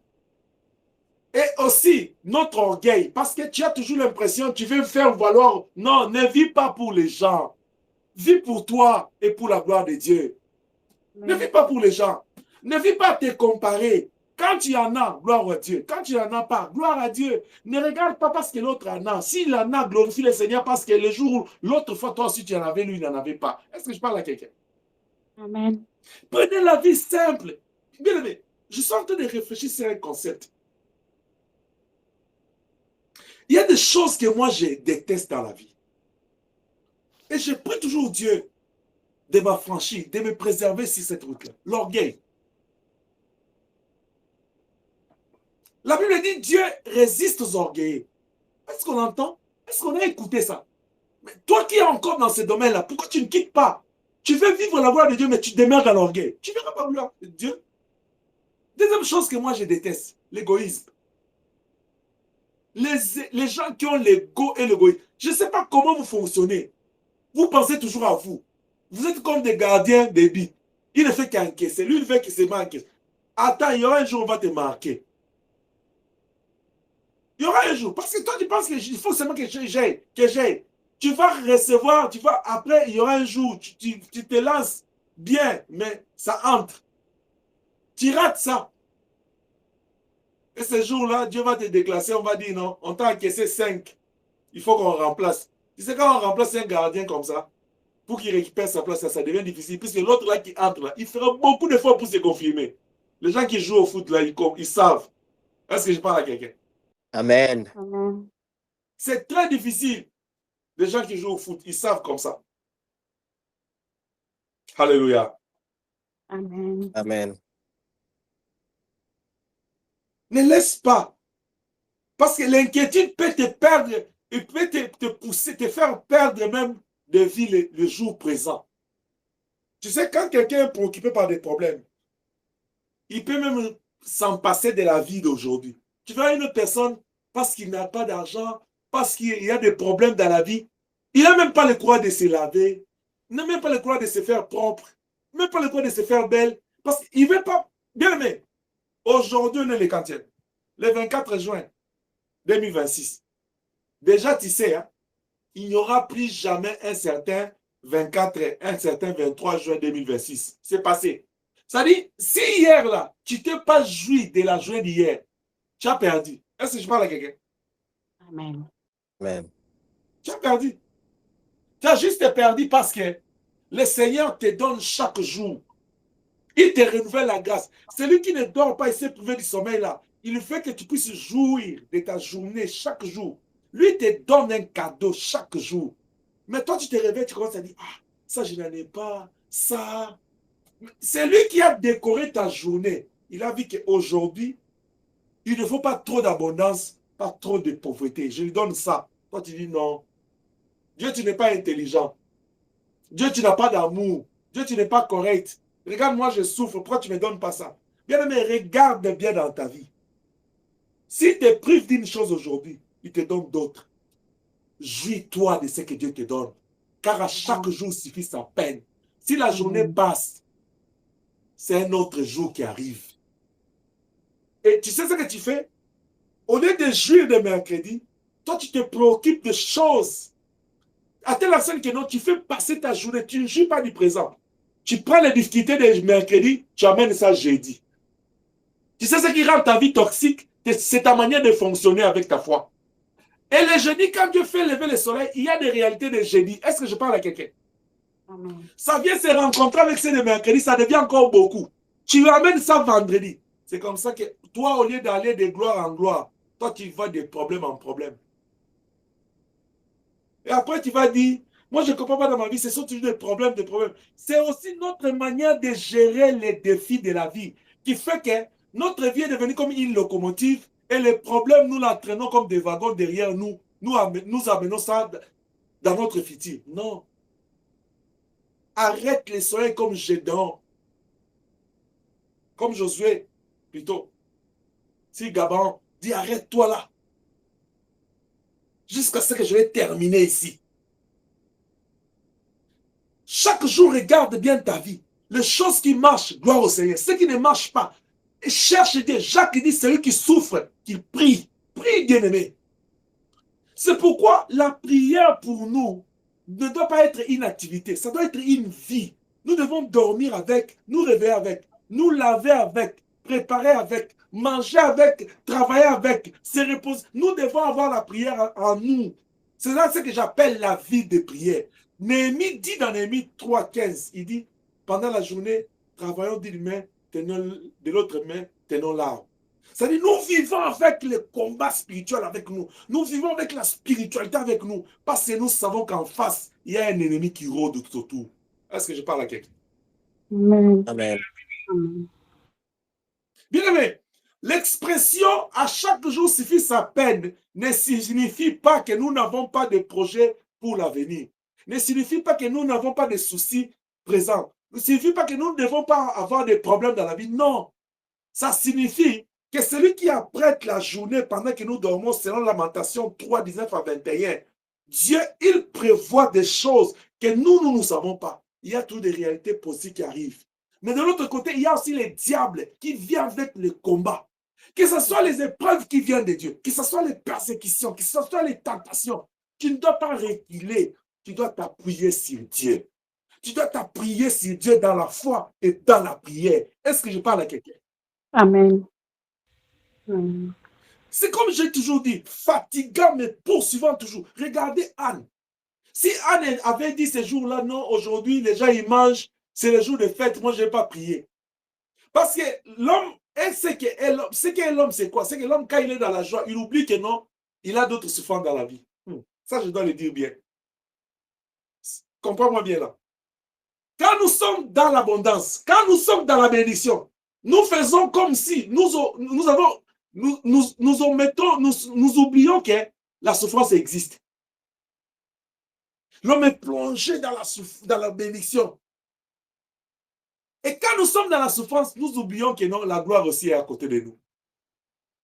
Et aussi, notre orgueil. Parce que tu as toujours l'impression, tu veux faire valoir. Non, ne vis pas pour les gens. Vis pour toi et pour la gloire de Dieu. Ne vis pas pour les gens. Ne vis pas te comparer. Quand tu en as, gloire à Dieu. Quand tu n'en as pas, gloire à Dieu. Ne regarde pas parce que l'autre en a. S'il en a, glorifie le Seigneur parce que le jour où l'autre fois, toi aussi tu en avais, lui, il n'en avait pas. Est-ce que je parle à quelqu'un? Amen. Prenez la vie simple. Bien aimé, je suis en train de réfléchir sur un concept. Il y a des choses que moi, je déteste dans la vie. Et je prie toujours Dieu de m'affranchir, de me préserver sur cette route-là. L'orgueil. La Bible dit Dieu résiste aux orgueilleux. Est-ce qu'on entend? Est-ce qu'on a écouté ça? Mais toi qui es encore dans ce domaine-là, pourquoi tu ne quittes pas? Tu veux vivre la gloire de Dieu, mais tu demeures dans l'orgueil. Tu ne verras pas la gloire de Dieu. Deuxième chose que moi je déteste, l'égoïsme. Les gens qui ont l'ego et l'égoïsme. Je ne sais pas comment vous fonctionnez. Vous pensez toujours à vous. Vous êtes comme des gardiens des billes. Il ne fait qu'encaisser. Lui, il ne fait que seulement encaisser. Attends, il y aura un jour où on va te marquer. Il y aura un jour. Parce que toi, tu penses qu'il faut seulement que j'aille. Tu vas recevoir, après, il y aura un jour, tu te lances bien, mais ça entre. Tu rates ça. Et ce jour-là, Dieu va te déclasser, on va dire non, on t'a encaissé 5. Il faut qu'on remplace. Tu sais, quand on remplace un gardien comme ça, pour qu'il récupère sa place, ça devient difficile. Puisque l'autre là qui entre, là, il fera beaucoup d'efforts pour se confirmer. Les gens qui jouent au foot, là, ils savent. Est-ce que je parle à quelqu'un? Amen. Amen. C'est très difficile. Les gens qui jouent au foot, ils savent comme ça. Alléluia. Amen. Amen. Ne laisse pas. Parce que l'inquiétude peut te perdre, et peut te pousser, te faire perdre même de vie le jour présent. Tu sais, quand quelqu'un est préoccupé par des problèmes, il peut même s'en passer de la vie d'aujourd'hui. Tu vois une personne, parce qu'il n'a pas d'argent, parce qu'il y a des problèmes dans la vie, il n'a même pas le courage de se laver, il n'a même pas le courage de se faire propre, même pas le courage de se faire belle, parce qu'il ne veut pas. Bien aimé, aujourd'hui, on est le quantième, le 24 juin 2026. Déjà, tu sais, hein, il n'y aura plus jamais un certain 24, un certain 23 juin 2026. C'est passé. Ça dit, si hier, là, tu ne t'es pas joui de la journée d'hier, tu as perdu. Est-ce que je parle à quelqu'un? Amen. Amen. Tu as perdu. Tu as juste perdu parce que le Seigneur te donne chaque jour. Il te renouvelle la grâce. Celui qui ne dort pas, il s'est privé du sommeil là. Il fait que tu puisses jouir de ta journée chaque jour. Lui te donne un cadeau chaque jour. Mais toi, tu te réveilles, tu commences à dire, ah, ça, je n'en ai pas, ça. C'est lui qui a décoré ta journée. Il a vu qu'aujourd'hui, il ne faut pas trop d'abondance, pas trop de pauvreté. Je lui donne ça. Toi, tu dis non. Dieu, tu n'es pas intelligent. Dieu, tu n'as pas d'amour. Dieu, tu n'es pas correct. Regarde, moi, je souffre. Pourquoi tu ne me donnes pas ça? Bien aimé, regarde bien dans ta vie. Si tu te prives d'une chose aujourd'hui, il te donne d'autres. Jouis-toi de ce que Dieu te donne. Car à chaque jour suffit sa peine. Si la journée passe, c'est un autre jour qui arrive. Et tu sais ce que tu fais? Au lieu de jouir de mercredi, toi, tu te préoccupes de choses. À telle enseigne que non, tu fais passer ta journée, tu ne jouis pas du présent. Tu prends les difficultés de mercredi, tu amènes ça jeudi. Tu sais ce qui rend ta vie toxique? C'est ta manière de fonctionner avec ta foi. Et le jeudi, quand Dieu fait lever le soleil, il y a des réalités de jeudi. Est-ce que je parle à quelqu'un? Ça vient se rencontrer avec ceux de mercredi, ça devient encore beaucoup. Tu amènes ça vendredi. C'est comme ça que toi, au lieu d'aller de gloire en gloire, toi, tu vas de problème en problème. Et après, tu vas dire, moi, je ne comprends pas dans ma vie, ce sont toujours des problèmes, des problèmes. C'est aussi notre manière de gérer les défis de la vie qui fait que notre vie est devenue comme une locomotive et les problèmes, nous l'entraînons comme des wagons derrière nous. Nous amenons ça dans notre futur. Non. Arrête les soleils comme Gédéon. Comme Josué, plutôt. Si Gabon dit arrête-toi là. Jusqu'à ce que je vais terminer ici. Chaque jour, regarde bien ta vie. Les choses qui marchent, gloire au Seigneur. Ce qui ne marche pas, cherche Dieu. Jacques dit, celui qui souffre, qu'il prie. Prie, bien-aimé. C'est pourquoi la prière pour nous ne doit pas être une activité. Ça doit être une vie. Nous devons dormir avec, nous réveiller avec, nous laver avec, préparer avec, manger avec, travailler avec, se reposer. Nous devons avoir la prière en nous. C'est là ce que j'appelle la vie de prière. Néhémie dit dans Néhémie 3,15, il dit, pendant la journée, travaillons d'une main, de l'autre main, tenons l'arbre. C'est-à-dire, nous vivons avec le combat spirituel avec nous. Nous vivons avec la spiritualité avec nous. Parce que nous savons qu'en face, il y a un ennemi qui rôde tout autour. Est-ce que je parle à quelqu'un? Amen. Amen. Bien aimé, l'expression à chaque jour suffit sa peine ne signifie pas que nous n'avons pas de projet pour l'avenir. Ne signifie pas que nous n'avons pas de soucis présents. Ne signifie pas que nous ne devons pas avoir de problèmes dans la vie. Non. Ça signifie que celui qui apprête la journée pendant que nous dormons, selon Lamentation 3, 19 à 21, Dieu, il prévoit des choses que nous ne savons pas. Il y a toutes des réalités possibles qui arrivent. Mais de l'autre côté, il y a aussi les diables qui viennent avec le combat. Que ce soit les épreuves qui viennent de Dieu, que ce soit les persécutions, que ce soit les tentations, tu ne dois pas reculer, tu dois t'appuyer sur Dieu. Tu dois t'appuyer sur Dieu dans la foi et dans la prière. Est-ce que je parle à quelqu'un? Amen. C'est comme j'ai toujours dit, fatigant mais poursuivant toujours. Regardez Anne. Si Anne avait dit ce jour-là, non, aujourd'hui, les gens, ils mangent, c'est le jour de fête, moi, je ne vais pas prier. Parce que l'homme, ce qu'est l'homme, c'est quoi? C'est que l'homme, quand il est dans la joie, il oublie que non, il a d'autres souffrances dans la vie. Ça, je dois le dire bien. Comprends-moi bien là. Quand nous sommes dans l'abondance, quand nous sommes dans la bénédiction, nous faisons comme si nous oublions que la souffrance existe. L'homme est plongé dans la bénédiction. Et quand nous sommes dans la souffrance, nous oublions que non, la gloire aussi est à côté de nous.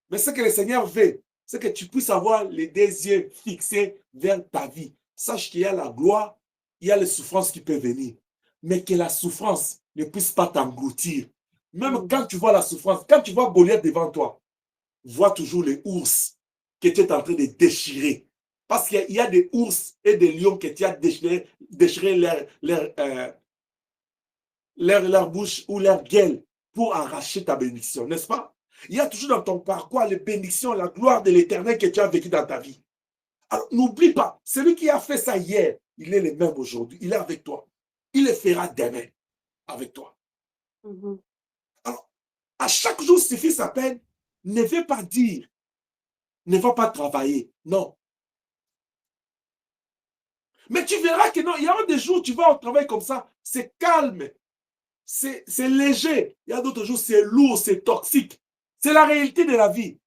Mais ce que le Seigneur veut, c'est que tu puisses avoir les deux yeux fixés vers ta vie. Sache qu'il y a la gloire, il y a les souffrances qui peuvent venir. Mais que la souffrance ne puisse pas t'engloutir. Même quand tu vois la souffrance, quand tu vois Goliath devant toi, vois toujours les ours que tu es en train de déchirer. Parce qu'il y a des ours et des lions que tu as déchiré leur bouche ou leur gueule pour arracher ta bénédiction, n'est-ce pas? Il y a toujours dans ton parcours les bénédictions, la gloire de l'Éternel que tu as vécu dans ta vie. Alors, n'oublie pas, celui qui a fait ça hier, il est le même aujourd'hui, il est avec toi. Il le fera demain avec toi. Alors, à chaque jour suffit sa peine, ne veut pas dire, ne va pas travailler, non. Mais tu verras que non, il y a des jours où tu vas au travail comme ça, c'est calme, c'est léger. Il y a d'autres jours, c'est lourd, c'est toxique. C'est la réalité de la vie.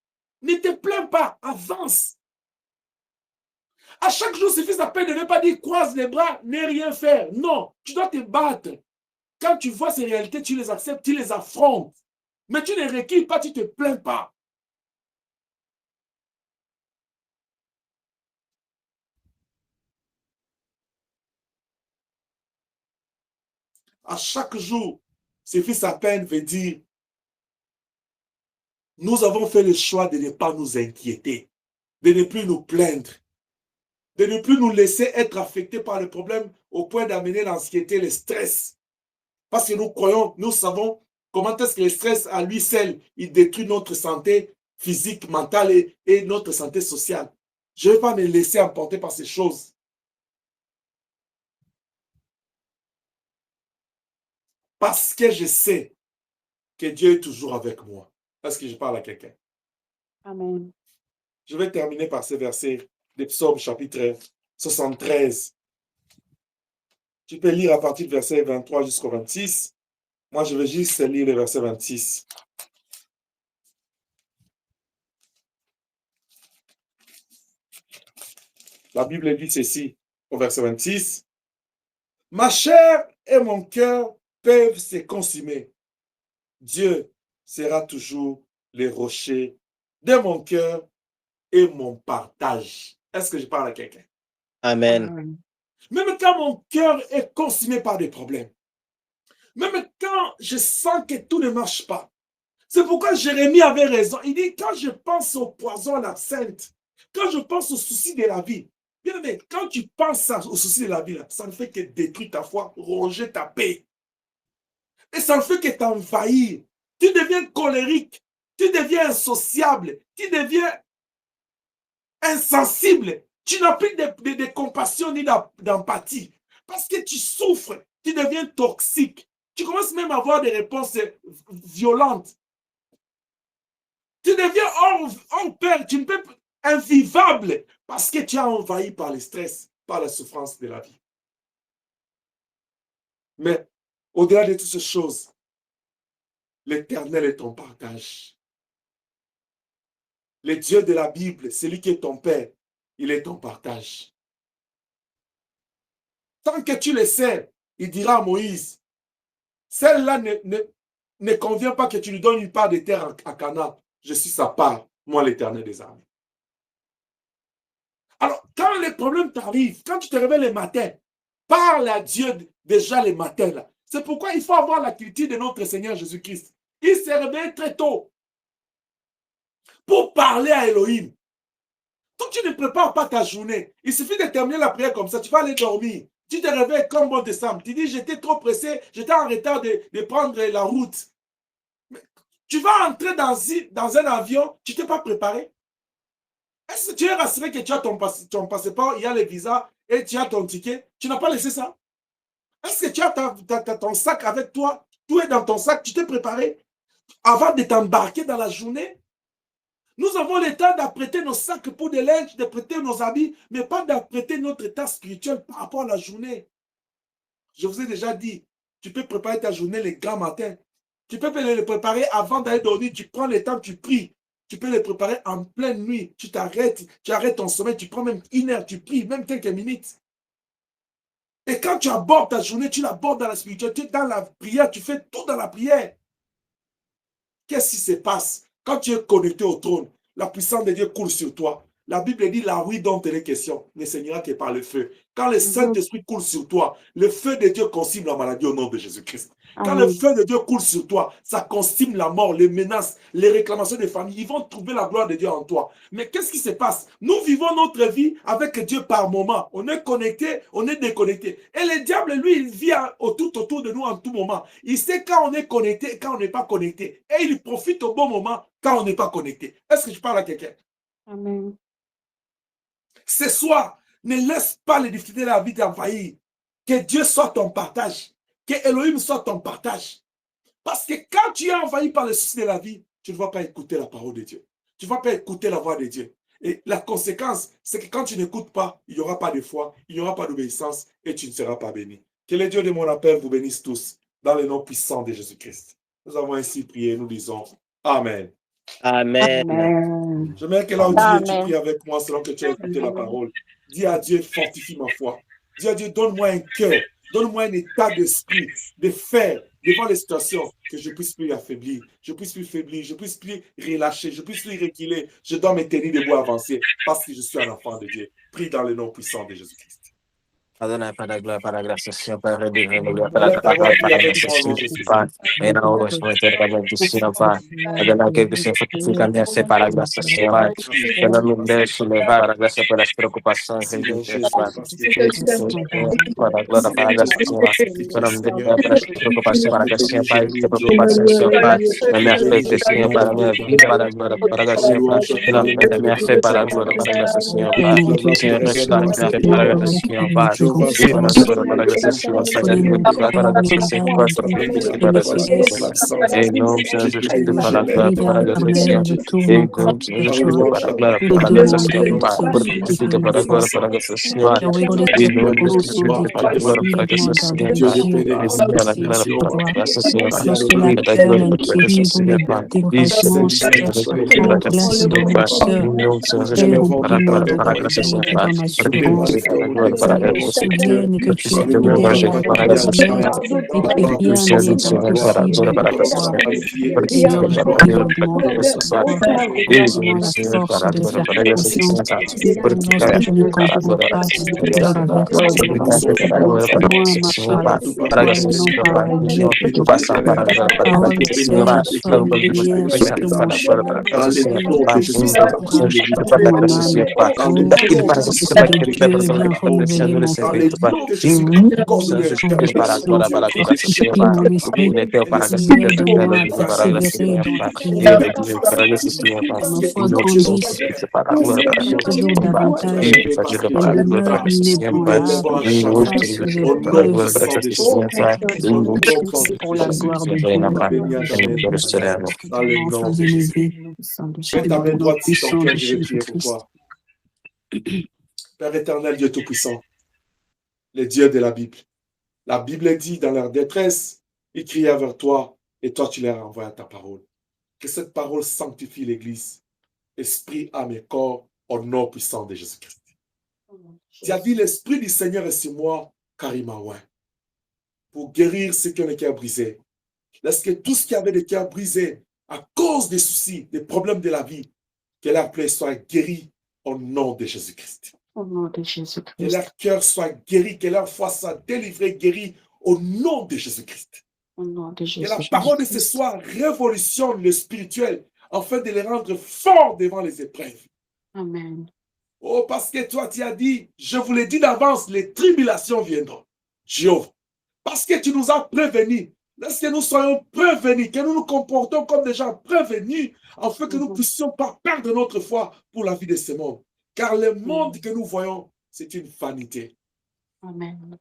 Ne te plains pas, avance. À chaque jour suffit sa peine, ne veut pas dire croise les bras, ne rien faire. Non, tu dois te battre. Quand tu vois ces réalités, tu les acceptes, tu les affrontes. Mais tu ne recules pas, tu ne te plains pas. À chaque jour, suffit sa peine veut dire nous avons fait le choix de ne pas nous inquiéter, de ne plus nous plaindre, de ne plus nous laisser être affectés par le problème au point d'amener l'anxiété, le stress. Parce que nous croyons, nous savons comment est-ce que le stress à lui seul, il détruit notre santé physique, mentale et notre santé sociale. Je ne vais pas me laisser emporter par ces choses. Parce que je sais que Dieu est toujours avec moi. Est-ce que je parle à quelqu'un? Amen. Je vais terminer par ce verset de Psaume chapitre 73. Tu peux lire à partir du verset 23 jusqu'au 26. Moi, je vais juste lire le verset 26. La Bible dit ceci au verset 26. Ma chair et mon cœur peuvent se consumer. Dieu sera toujours le rocher de mon cœur et mon partage. Est-ce que je parle à quelqu'un? Amen. Même quand mon cœur est consumé par des problèmes, même quand je sens que tout ne marche pas, c'est pourquoi Jérémie avait raison. Il dit, quand je pense au poison, à l'absinthe, quand je pense aux soucis de la vie, bien aimé, quand tu penses aux soucis de la vie, ça ne fait que détruire ta foi, ronger ta paix. Et ça ne fait que t'envahir. Tu deviens colérique, tu deviens insociable, tu deviens insensible. Tu n'as plus de compassion ni d'empathie. Parce que tu souffres, tu deviens toxique. Tu commences même à avoir des réponses violentes. Tu deviens hors pair, tu ne peux invivable parce que tu es envahi par le stress, par la souffrance de la vie. Mais au-delà de toutes ces choses, l'Éternel est ton partage. Le Dieu de la Bible, celui qui est ton Père, il est ton partage. Tant que tu le sais, il dira à Moïse, celle-là ne convient pas que tu lui donnes une part de terre à Canaan. Je suis sa part, moi l'Éternel des armées. Alors, quand les problèmes t'arrivent, quand tu te réveilles le matin, parle à Dieu déjà le matin. Là. C'est pourquoi il faut avoir la culture de notre Seigneur Jésus-Christ. Il s'est réveillé très tôt pour parler à Elohim. Donc tu ne prépares pas ta journée. Il suffit de terminer la prière comme ça, tu vas aller dormir. Tu te réveilles comme bon décembre. Tu dis, j'étais trop pressé, j'étais en retard de prendre la route. Mais tu vas entrer dans un avion, tu ne t'es pas préparé. Est-ce que tu es rassuré que tu as ton passeport, il y a le visa et tu as ton ticket? Tu n'as pas laissé ça? Est-ce que tu as ton sac avec toi? Tout est dans ton sac, tu t'es préparé avant de t'embarquer dans la journée? Nous avons le temps d'apprêter nos sacs pour des linges, d'apprêter nos habits, mais pas d'apprêter notre état spirituel par rapport à la journée. Je vous ai déjà dit, tu peux préparer ta journée le grand matin. Tu peux le préparer avant d'aller dormir, tu prends le temps, tu pries. Tu peux le préparer en pleine nuit, tu t'arrêtes, tu arrêtes ton sommeil, tu prends même 1 heure, tu pries, même quelques minutes. Et quand tu abordes ta journée, tu l'abordes dans la spiritualité, dans la prière, tu fais tout dans la prière. Qu'est-ce qui se passe? Quand tu es connecté au trône, la puissance de Dieu coule sur toi. La Bible dit, la oui dont il est question ne saignera que par le feu. Quand le Saint-Esprit coule sur toi, le feu de Dieu consume la maladie au nom de Jésus-Christ. Quand le feu de Dieu coule sur toi, ça consume la mort, les menaces, les réclamations des familles. Ils vont trouver la gloire de Dieu en toi. Mais qu'est-ce qui se passe? Nous vivons notre vie avec Dieu par moment. On est connecté, on est déconnecté. Et le diable, lui, il vit autour de nous en tout moment. Il sait quand on est connecté et quand on n'est pas connecté. Et il profite au bon moment quand on n'est pas connecté. Est-ce que je parle à quelqu'un? Amen. Ce soir, ne laisse pas les difficultés de la vie t'envahir. Que Dieu soit ton partage. Que Elohim soit ton partage. Parce que quand tu es envahi par le souci de la vie, tu ne vas pas écouter la parole de Dieu. Tu ne vas pas écouter la voix de Dieu. Et la conséquence, c'est que quand tu n'écoutes pas, il n'y aura pas de foi, il n'y aura pas d'obéissance et tu ne seras pas béni. Que le Dieu de mon appel vous bénisse tous dans le nom puissant de Jésus-Christ. Nous avons ainsi prié, nous disons Amen. Amen. Amen. J'aimerais que là où tu es, tu Amen. pries avec moi selon que tu as écouté la parole. Dis à Dieu, fortifie ma foi. Dis à Dieu, donne-moi un cœur, donne-moi un état d'esprit, de faire devant les situations que je puisse plus affaiblir, je puisse plus faiblir, je puisse plus relâcher, je puisse plus reculer. Je dois me tenir debout, avancer parce que je suis un enfant de Dieu. Prie dans le nom puissant de Jésus-Christ. Adonai, para a glória, para a graça, Senhor, para a glória, para a glória, para a graça, Senhor, Pai. Em nome do Senhor, eternamente, Senhor, Pai. Adonai, que o Senhor fortifica a minha fé para a graça, Senhor, Pai. Que não me deixe levar para a graça pelas preocupações, Pai. Para a glória, para a graça, Senhor. Que não me deixe levar para as preocupações, para a graça, Senhor, Pai. Que preocupações, Senhor, Pai. Na minha fé, Senhor, para a minha vida, para a glória, para a graça, Senhor, Pai. Que não me deixe a minha fé para a glória, para a graça, Senhor, Pai. Senhor, restaura a minha fé para a graça, Senhor, Pai. Para a graça, Senhor, para a graça, Senhor, para a graça, Senhor. Em nome de Jesus Cristo, para a glória, para a graça, Senhor. Em nome de Jesus Cristo, para a glória, para a graça, Senhor, Pai. Fortifica para a glória, para a graça, Senhor. Em nome de Jesus Cristo, para a glória, para a graça, Senhor, Pai. Para a glória, para a graça, Senhor, Pai. Para a glória, para a graça, Senhor, Pai. Isso, para a graça, Senhor, Pai. Em nome de Jesus Cristo, para a glória, para a graça, Senhor, Pai. Fortifica para a glória, para a graça, Senhor. Père éternel, Dieu Tout-Puissant, le Dieu de la Bible. La Bible dit dans leur détresse, ils criaient vers toi et toi tu leur envoies ta parole. Que cette parole sanctifie l'Église, esprit, âme et corps, au nom puissant de Jésus-Christ. Tu as dit, l'Esprit du Seigneur est sur moi, car il m'a oint, pour guérir ceux qui ont le cœur brisé. Laisse que tout ce qui avait le cœur brisé, à cause des soucis, des problèmes de la vie, que leur plaie soit guéri au nom de Jésus-Christ. Au nom de Jésus-Christ. Que leur cœur soit guéri, que leur foi soit délivrée, guérie au nom de Jésus-Christ. Au nom de Que Jésus. la parole de ce soir révolutionne le spirituel afin de les rendre forts devant les épreuves. Amen. Oh, parce que toi, tu as dit, je vous l'ai dit d'avance, les tribulations viendront. Jéhovah, parce que tu nous as prévenus. Laisse que nous soyons prévenus, que nous nous comportons comme des gens prévenus, afin que nous ne puissions pas perdre notre foi pour la vie de ce monde. Car le monde que nous voyons, c'est une vanité. Amen.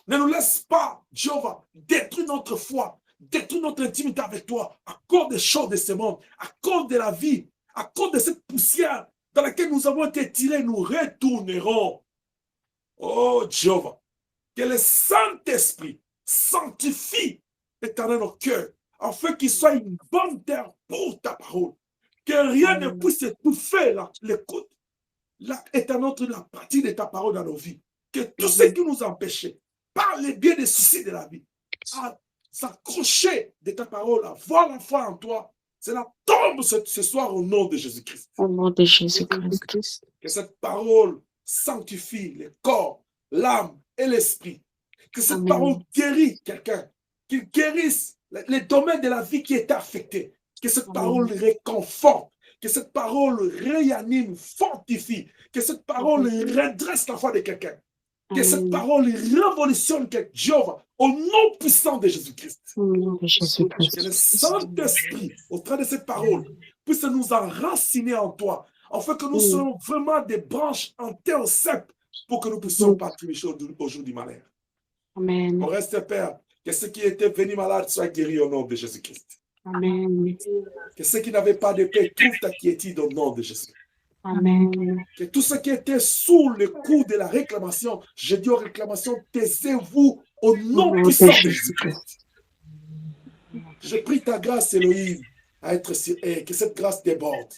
Ne nous laisse pas, Jéhovah, détruire notre foi, détruire notre intimité avec toi, à cause des choses de ce monde, à cause de la vie, à cause de cette poussière dans laquelle nous avons été tirés, nous retournerons. Oh, Jéhovah, que le Saint-Esprit sanctifie éternel nos cœurs, afin qu'il soit une bonne terre pour ta parole. Que rien ne puisse étouffer l'écoute, la pratique de ta parole dans nos vies. Que tout ce qui nous empêchait, par les biais des soucis de la vie, à s'accrocher de ta parole, à voir la foi en toi, cela tombe ce soir au nom de Jésus-Christ. Au nom de Jésus-Christ. Que cette parole sanctifie le corps, l'âme et l'esprit. Que cette parole guérit quelqu'un, qu'il guérisse les domaines de la vie qui étaient affectés. Que cette parole réconforte, que cette parole réanime, fortifie, que cette parole redresse la foi de quelqu'un. Que cette parole révolutionne Jéhovah au nom puissant de Jésus-Christ. Que le Saint-Esprit, au travers de cette parole, puisse nous enraciner en toi, afin que nous soyons vraiment des branches en terre sec pour que nous puissions pas trébucher au jour du malheur. Amen. On reste, Père, que ceux qui étaient venus malades soient guéris au nom de Jésus-Christ. Amen. Que ceux qui n'avaient pas de paix trouvent ta quiétude au nom de Jésus. Amen. Que tous ceux qui étaient sous le coup de la réclamation, je dis aux réclamations, taisez-vous au nom puissant de Jésus-Christ. Je prie ta grâce, Elohim, à être sur elle, que cette grâce déborde.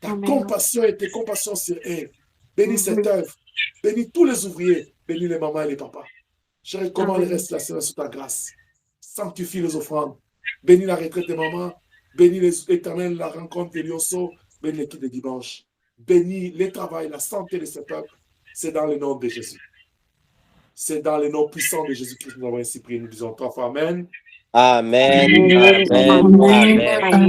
Ta compassion et tes compassions sur elle. Bénis cette œuvre, bénis tous les ouvriers, bénis les mamans et les papas. Je recommande le reste de la semaine sous ta grâce. Sanctifie les offrandes, bénis la retraite des mamans, bénis les éternels, la rencontre des lionceaux, bénis l'équipe de dimanche. Bénis le travail, la santé de ce peuple. C'est dans le nom de Jésus. C'est dans le nom puissant de Jésus-Christ que nous avons ainsi prié. Nous disons 3 fois Amen. Amen. Amen. Amen.